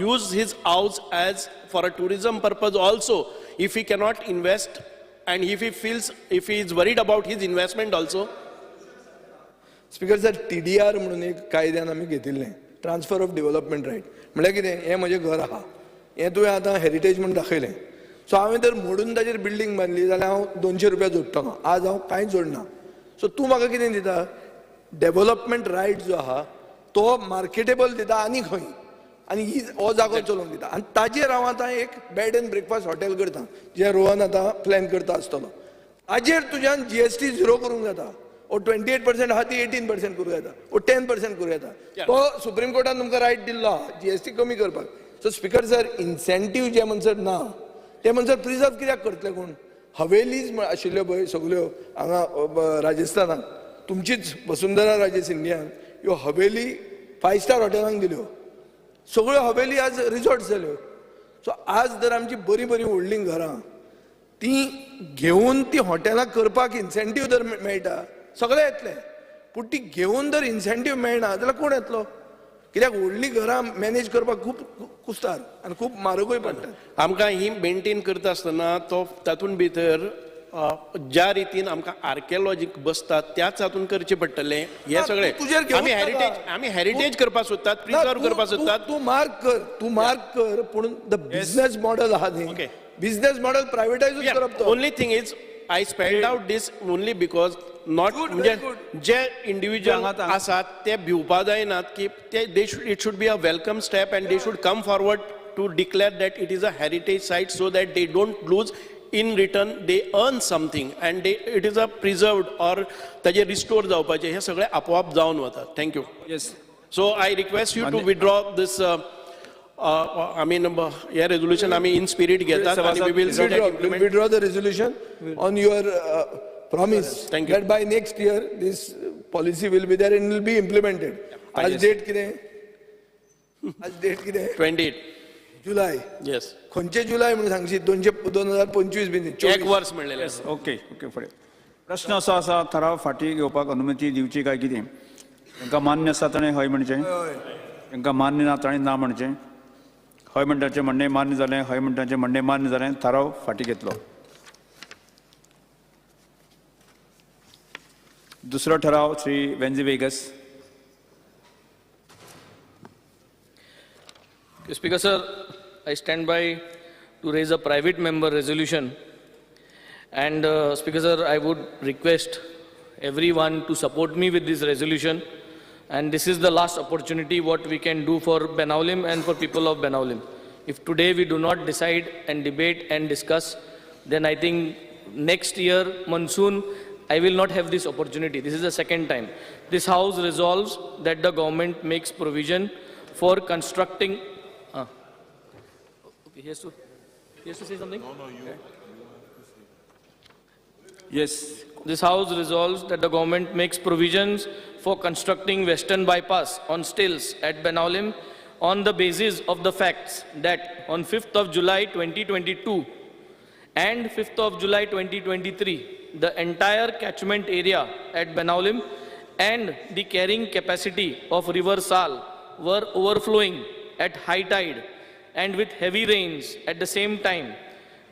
use his house as for a tourism purpose also. If he cannot invest and if he is worried about his investment also. Speaker sir TDR म्हणून एक कायद्यान आमी घेतिल्लें transfer of development riot. म्हळ्यार कितें हें म्हजें घर आहा हें तुवें आतां हेरिटेज म्हणून दाखयलें. सो हांवें जर मोडून ताचेर बिल्डींग बांदली जाल्यार हांव 200 रुपया जोडटलो. आज हांव कांयच जोडना. सो तूं म्हाका कितें दिता डेव्हलपमेंट रायट जो आहा तो मार्केटेबल दिता आनी खंय आनी हो जागो चलोवंक दिता आनी ताजेर हांव आतां एक बेड एंड ब्रेकफास्ट हॉटेल करता जें रोहन आतां प्लॅन करता आसतलो. ताजेर तुज्यान GST 0 करूंक जाता. ओ 28% आहा ती 18% करूं येता. ओ 10% करूं येता. तो सुप्रीम कोर्टान तुमकां रायट दिल्लो आहा GST कमी करपाक. सो स्पीकर सर इन्सेंटीव जे म्हणसर ना ते म्हणसर प्रिजर्व कित्याक करतले कोण. हवेलीज आशिल्ल्यो पळय सगल्यो हांगा राजस्थानात तुमचीच वसुंधरा राजे सिंधियान ह्यो हवेली 5 स्टार हॉटेलांक दिल्यो. सगळ्यो हवेली आज रिसॉर्ट्स जाल्यो. सो आज जर आमची बरी बरी व्हडली घरां ती घेवन ती हॉटेलां करपाक इन्सेंटीव जर मेळटा सगळे येतले. पूण ती घेवन जर इन्सेंटीव मेळना जाल्यार कोण येतलो. कित्याक व्हडली घरां मॅनेज करपाक खूब कुस्तार आनी खूब म्हारगूय पडटा. आमकां ही मेंटेन करता आसतना तो तातूंत भितर ज्या रितीन आमकां आर्किओलॉजीक बसतात त्याच हातून करचें पडटलें. हे सगळे आमी हेरिटेज करपाक सोदतात प्रिजर्व करपाक सोदतात. तूं मार्क कर पूण द बिझनेस मॉडेल आहा न्ही बिझनेस मॉडेल प्रायवेटायजूच करप. Only thing is I spelled out this only because not म्हणजे जे इंडिव्हिज्युअल आसात ते भिवपा जायनात की it should be a welcome step and they should come forward to declare that it is a heritage site so that they don't lose in return they earn something and it is a preserved or ताजे restore जावपाचे हे सगळे आपोआप जावन वता. Thank you. Yes. So I request you to withdraw this, I mean, yeah, resolution, I mean, in spirit घेतात and we will see that We'll implement. withdraw the resolution on your promise Thank you. that by next year this policy will be there and will be implemented. आज date कितें? आज date कितें? 28. July. Yes. खंयचे जुलय म्हणून Sangshi 2025 been. एक वर्ष म्हणलेले. Okay फुडें प्रश्न असो आसा ठराव फाटी घेवपाक अनुमती दिवची काय कितें तांकां मान्य आसा ताणें हय म्हणचें तांकां मान्य ना ताणें ना म्हणचें हय म्हणटाचें म्हणणें मान्य जालें हय म्हणटाचें म्हणणें मान्य जालें ठराव फाटी घेतलो. दुसरो ठराव Shri वेन्झी vagus. Speaker sir, I stand by to raise a private member resolution. And Speaker sir, I would request everyone to support me with this resolution. And this is the last opportunity what we can do for Benaulim and for people of Benaulim. If today we do not decide and debate and discuss, then I think next year, monsoon, I will not have this opportunity. This is the second time. This House resolves that the government makes provision for constructing. Okay, he has to say something? No, you. Yes. This House resolves that the government makes provisions for constructing Western Bypass on stilts at Benaulim on the basis of the facts that on 5th of July 2022 and 5th of July 2023, the entire catchment area at Benaulim and the carrying capacity of River Sal were overflowing at high tide and with heavy rains at the same time,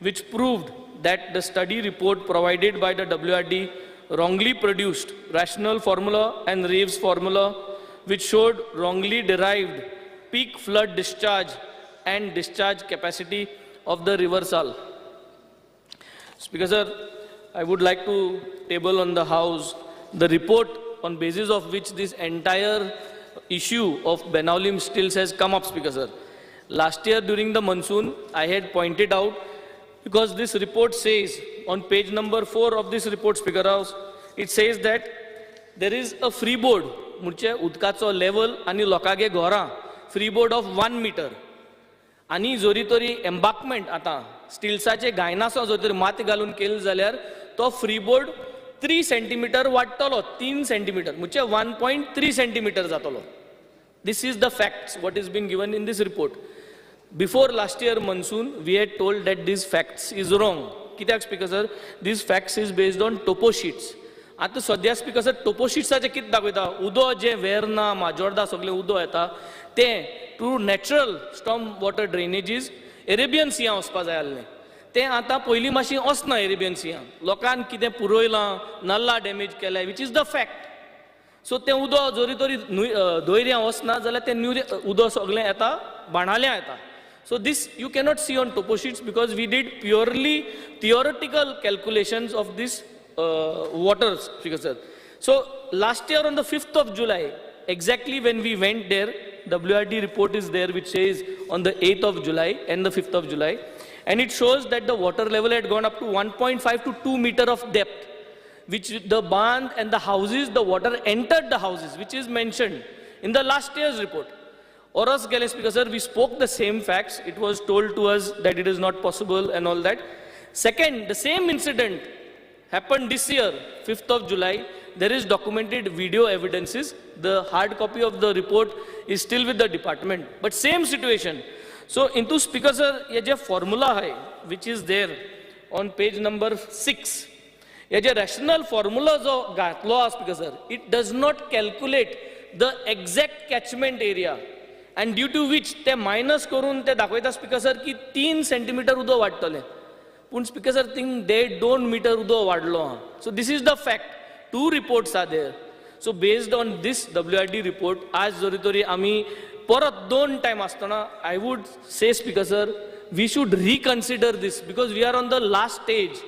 which proved that the study report provided by the WRD wrongly produced rational formula and Reeves formula, which showed wrongly derived peak flood discharge and discharge capacity of the River Sal. Speaker sir, I would like to table on the House the report on basis of which this entire issue of Benaulim stills has come up, Speaker sir. Last year during the monsoon, I had pointed out, because this report says, on page number 4 of this report, Speaker House, it says that there is a freeboard, म्हणजे उदकाचो level आणि लोकांगे घोरां, freeboard of 1 meter. आणि जोरी तरी embankment आता, स्टिल्साचे गायनासो जो तरी माती घालून केले जाल्यार, तो freeboard 3 centimeter वाडटलो, 3 centimeter, म्हणजे 1.3 centimeter जातलो. This is the facts, what is been given in this report. Before last year monsoon, we had told that these facts is wrong. Kityak, Speaker sir, these facts is based on topo sheets. आता सध्या Speaker sir, topo sheetsaचे कित दाखयता, उदो जे वेर्ना, माजोर्डा सगळे उदो येता, ते through natural storm water ड्रेनेजीस एरेबियन सियां वचपा जाय आसलें. ते आतां पयलीं मातशी वचना एरेबियन सियां. लोकांक कितें पुरोयलां, नल्ला डॅमेज केल्या, विच इज द फॅक्ट. सो तें उदो जोरी तोरी दोयऱ्यां वचना जाल्यार तें उदो सगळें येता, बाणाल्या येता. So this you cannot see on topo sheets because we did purely theoretical calculations of this water, Speaker sir. So last year on the 5th of July, exactly when we went there, WRD report is there which says on the 8th of July and the 5th of July, and it shows that the water level had gone up to 1.5 to 2 meter of depth, which the barn and the houses, the water entered the houses, which is mentioned in the last year's report. Or else, Speaker sir, we spoke the same facts. It was told to us that it is not possible and all that. Second, the same incident happened this year, 5th of July. There is documented video evidences. The hard copy of the report is still with the department. But same situation. So, into Speaker sir, ये जो formula है, which is there on page number 6. ये जो rational formula जो घातलो Speaker sir, it does not calculate the exact catchment area. And due to which ते minus करून ते दाखवता Speaker sir की 3 centimeter उदो वाडटले. पूण Speaker sir think they 2 meter उदो वाडलो. So this is the fact. 2 reports are there. So based on this WRD report, आज जोरी तोरी आमी परत 2 time आसतना, I would say Speaker sir, we should reconsider this because we are on the last stage.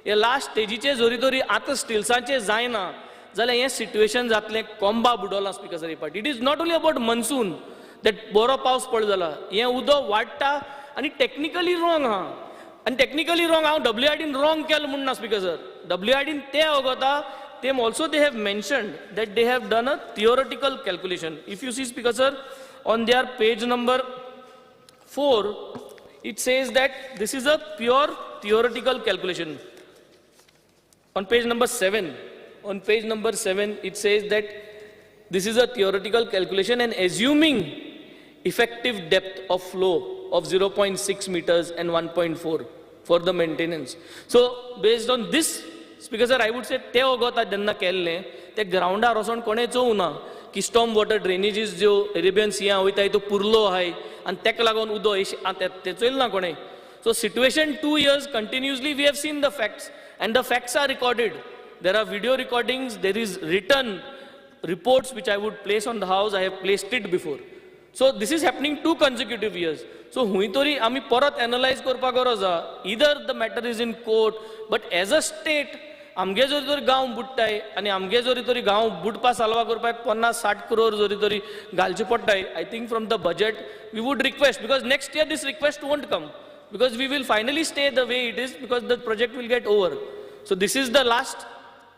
या last stageचे जोरी तोरी आता स्टिल्साचे जायना जाल्यार हे situation जातले कोंबा बुडोला Speaker sir. But it is not only about monsoon. that बरो पावस पड जाला हे उदो वाडटा आणि टेक्निकली रॉंग हा And technically wrong, how WID wrong kel munna speaker sir. WID te agota, them also they have mentioned that they have done a theoretical calculation. If you see speaker sir, on their page number 4, it says that this is a pure theoretical calculation. On page number 7, it says that this is a theoretical calculation and assuming effective depth of flow of 0.6 meters and 1.4 for the maintenance. So based on this, speaker sir, I would say te ogota janna kelle te ground aroson kone chouna ki storm water drainages jo Arabian Sea hoita to purlo hai and tek lagon udo te choil na kone. So situation 2 years continuously we have seen the facts and the facts are recorded. There are video recordings, there is written reports which I would place on the house. I have placed it before. So this is happening 2 consecutive years. So huitori ami parat analyze korpa goroza. Either the matter is in court, but as a state, amge jori tori gaon buttai, ani amge jori tori gaon budpa salva korpa 50-60 crore jori tori galchi pottai. I think from the budget we would request, because next year this request won't come, because we will finally stay the way it is, because the project will get over. So this is the last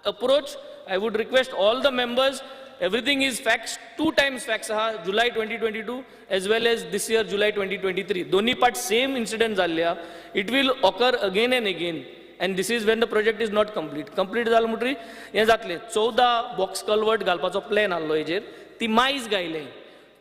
approach. I would request all the members, everything is facts, 2 times facts, July 2022 as well as this year July 2023. Doni part same incident zalya, it will occur again and again. And this is when the project is not complete. Complete zal mutri, ye jatle 14 box culvert galpacho plan allo hejer, ती माईज गायले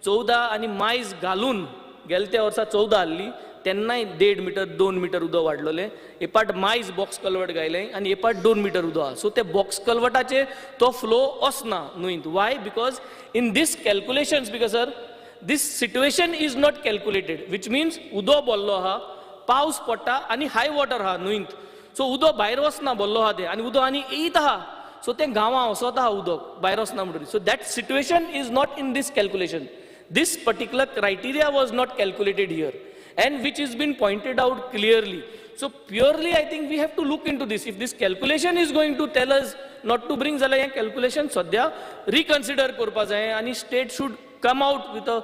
14 आणि माईज घालून गेलत्या वर्सा 14 आल्ली त्यांनाय 1.5 metre 2 metre उदो वाढलेले एपाट माईज box culvert गायले आणि एपाट 2 metre उदो सो ते बॉक्स कल्वर्टाचे तो फ्लो असना नुईंत why because in this calculations because sir this situation is not calculated which means उदो बोल्लो हा पावस पडटा आणि हाय वॉटर हा नुईंत सो उदो भायर वचना बोल्लो हा ते आणि उदो आणि येयत हा सो ते गांवां वसत हा उदक भायर वचना म्हणटरी so that situation is not in this calculation this particular criteria was not calculated here and which has been pointed out clearly. So purely I think we have to look into this. If this calculation is going to tell us not to bring zala calculation sadya reconsider korpa jaye and state should come out with a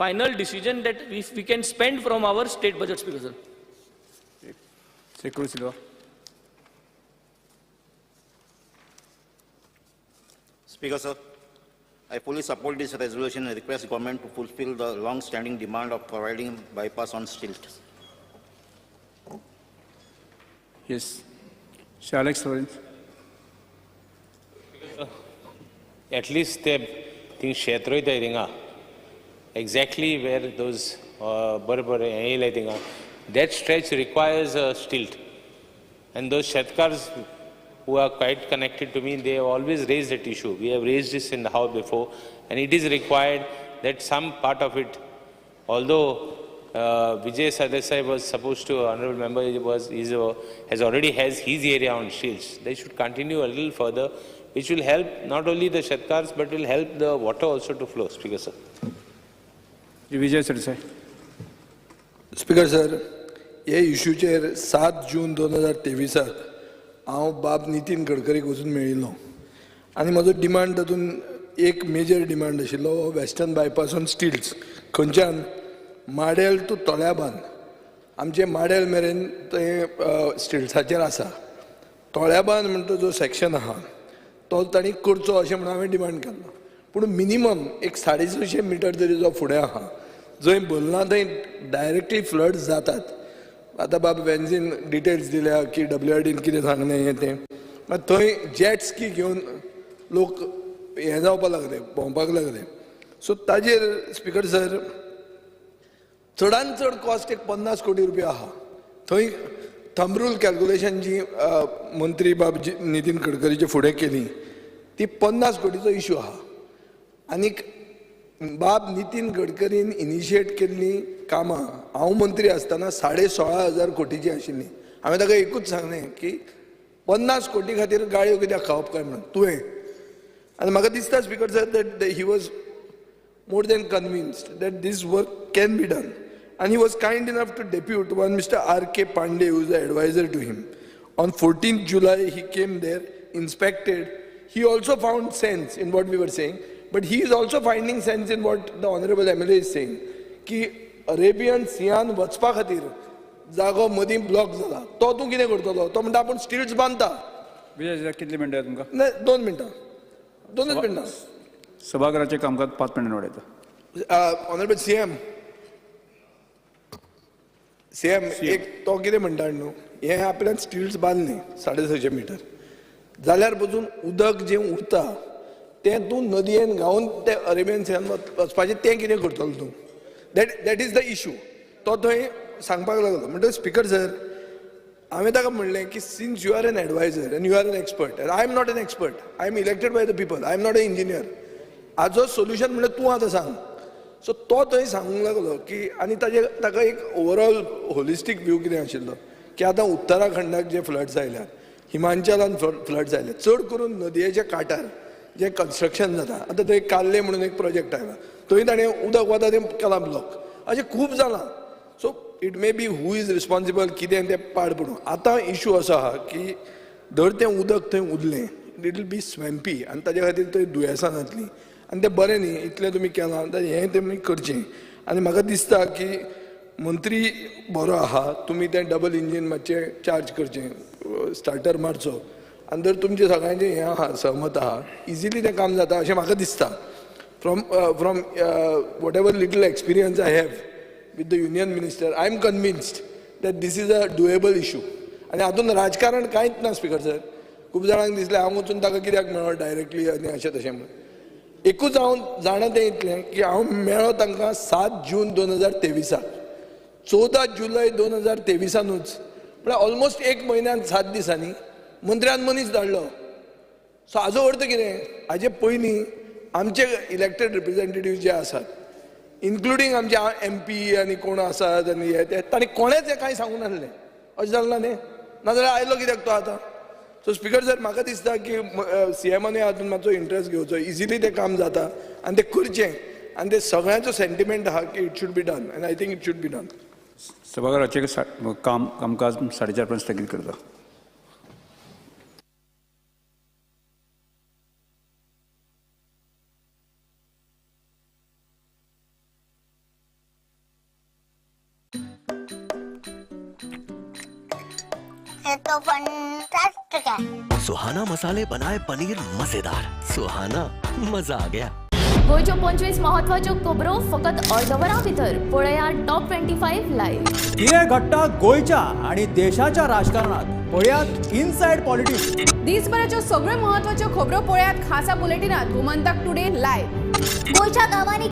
final decision that we can spend from our state budget speaker sir. Secretary Silva. Speaker sir, I fully support this resolution and request government to fulfill the long-standing demand of providing bypass on stilt. Yes. Sir Alex Lawrence. At least they think Kshetroy Dairinga, exactly where those that stretch requires a stilt. And those Shetkars who are quite connected to me, they have always raised that issue. We have raised this in the House before, and it is required that some part of it, although Vijay Sardesai was supposed to, honorable member, has his area on shields. They should continue a little further, which will help not only the Shatkars, but will help the water also to flow. Speaker sir. Vijay Sardesai. Speaker sir, ये इश्यूचेर 7 जून 2023 हांव बाब नितीन गडकरीक वचून मेळिल्लो आनी म्हजो demand तातूंत एक major demand आशिल्लो वेस्टर्न बायपास ऑन स्टिल्स खंयच्यान माडेल टू तोळ्याबांद आमचे माडेल मेरेन तें स्टिल्साचेर आसा तोळ्याबांद म्हणटा जो सेक्शन आहा तो तांणी करचो अशें म्हणून हांवें डिमांड केल्लो पूण मिनिमम एक 650 मिटर जरी जो फुडें आहा जंय भरना थंय डायरेक्टली फ्लड्स जातात आता बाब वेन्झीन डिटेल्स दिल्या की WIDन कितें सांगलें हें तें मात थंय जेट स्की घेवन लोक हें जावपाक लागले भोंवपाक लागले सो ताजेर स्पिकर सर चडांत चड कॉस्ट एक 50 कोटी रुपया आहा थंय थंब रूल कॅल्क्युलेशन जी मंत्री बाब नितीन गडकरीचे फुडें केली ती 50 कोटीचो इश्यू आहा आनीक बाब नितीन गडकरीन इनिशिएट केल्ली कामां हांव मंत्री आसतना 16,500 कोटीची आशिल्ली हांवें ताका एकूच सांगलें की 50 कोटी खातीर गाळयो कित्याक खावप काय म्हणून तुवें आनी म्हाका दिसता speaker sir that he was more than convinced that this work can be done and he was kind enough to depute one Mr. R.K. Pandey, who is the advisor to him. On 14th July, he came there, inspected. He also found sense in what we were saying, but he is also finding sense in what the Honorable MLA is saying. Ki Arabian Sea वचपा खातीर जागो मदीं block जाला तो तूं कितें करतलो तो म्हणटा आपूण स्टिल्ट्स बांदता विजय कितले मिनटां तुमकां नाही 2 मिनटां 2च मिनटां सभागृहाचें कामकाज 5 मिनटां वाडयता ऑनरेबल सीएम एक तो कितें म्हणटा न्हू हे आपल्यान स्टिल्ट्स बांदले 650 मिटर जाल्यार पसून उदक जें उरता तें तूं नदयेन घावन ते अरेबियन सीन वचपाचें तें कितें करतलो तूं दॅट इज द इशू तो थंय सांगपाक लागलो म्हणटकीर स्पिकर सर हांवें ताका म्हणलें की since you are an adviser and you are an expert and I am not an expert I am elected by the people I am not an engineer हाजो सोल्युशन म्हणल्यार तूं आतां सांग सो तो थंय सांगूंक लागलो की आनी ताका एक ओवरऑल होलिस्टीक व्यू कितें आशिल्लो की आतां उत्तराखंडाक जे फ्लड्स आयल्यात हिमाचलान फ्लड्स आयले चड करून नदयेच्या कांठार जे कन्स्ट्रक्शन जाता आतां थंय काल्ले म्हणून एक प्रोजेक्ट आयला थंय ताणें उदक वता तें केलां ब्लॉक अशें खूब जालां so it may be who is responsible कितें तें पाड पडूं आतां इशू असो आहा की धर तें उदक थंय उरलें इट विल बी स्वॅम्पी आनी ताजे खातीर थंय दुयेंसां जातलीं आनी तें बरें न्ही इतलें तुमी केलां हें तुमी करचें आनी म्हाका दिसता की मंत्री बरो आहा तुमी तें डबल इंजीन मातशें चार्ज करचें स्टार्टर मारचो आनी जर तुमचें सगळ्यांचें हें आहा सहमत आहा इजिली तें काम जाता अशें म्हाका दिसता from whatever little experience I have with the union minister I am convinced that this is a doable issue आनी हातूंत राजकारण कांयच ना स्पिकर सर खूब जाणांक दिसलें हांव वचून ताका कित्याक मेळ्ळो डायरेक्टली आनी अशें तशें म्हणून एकूच हांव जाणा तें इतलें की हांव मेळ्ळो तांकां 7 जून 2023 14 जुलय 2023 म्हळ्यार ऑलमोस्ट 1 म्हयन्यान 7 दिसांनी मंत्र्यान मनीस धाडलो सो हाजो अर्थ कितें हाजे पयलीं आमचे इलेक्टेड रिप्रेझेंटेटिव्ह जे आसात इन्क्लुडींग आमचे MP आनी कोण आसात आनी हे ते तांणी कोणेच हें कांय सांगून नासलें अशें जालें ना न्ही नाजाल्यार आयलो कित्याक तो आतां सो स्पिकर सर म्हाका दिसता की सीएमानूय हातूंत मातसो इंट्रस्ट घेवचो इजिली तें काम जाता आनी तें करचें आनी ते सगळ्यांचो सेंटिमेंट आहा की इट शूड बी डन आनी I think it should be done सभागृहाचें कामकाज 4:30 पर्यंत स्थगीत करता तो फंटास्टिक है सुहाना मसाले बनाए पनीर मजेदार सुहाना मजा आ गया गोयच्यो 25 महत्वाच्यो खबरो फकत अर्दवरा भितर पळयात टॉप 25 लाईव्ह कितें घडटा गोयच्या आणि देशाच्या राजकारणात पळयात इनसाइड पॉलिटिक्स दिसभराच्यो सगळ्यो महत्वाच्यो खबरो पळयात खासा बुलेटिनात गोमंतक टुडे लाईव्ह गोयच्या गांवांनी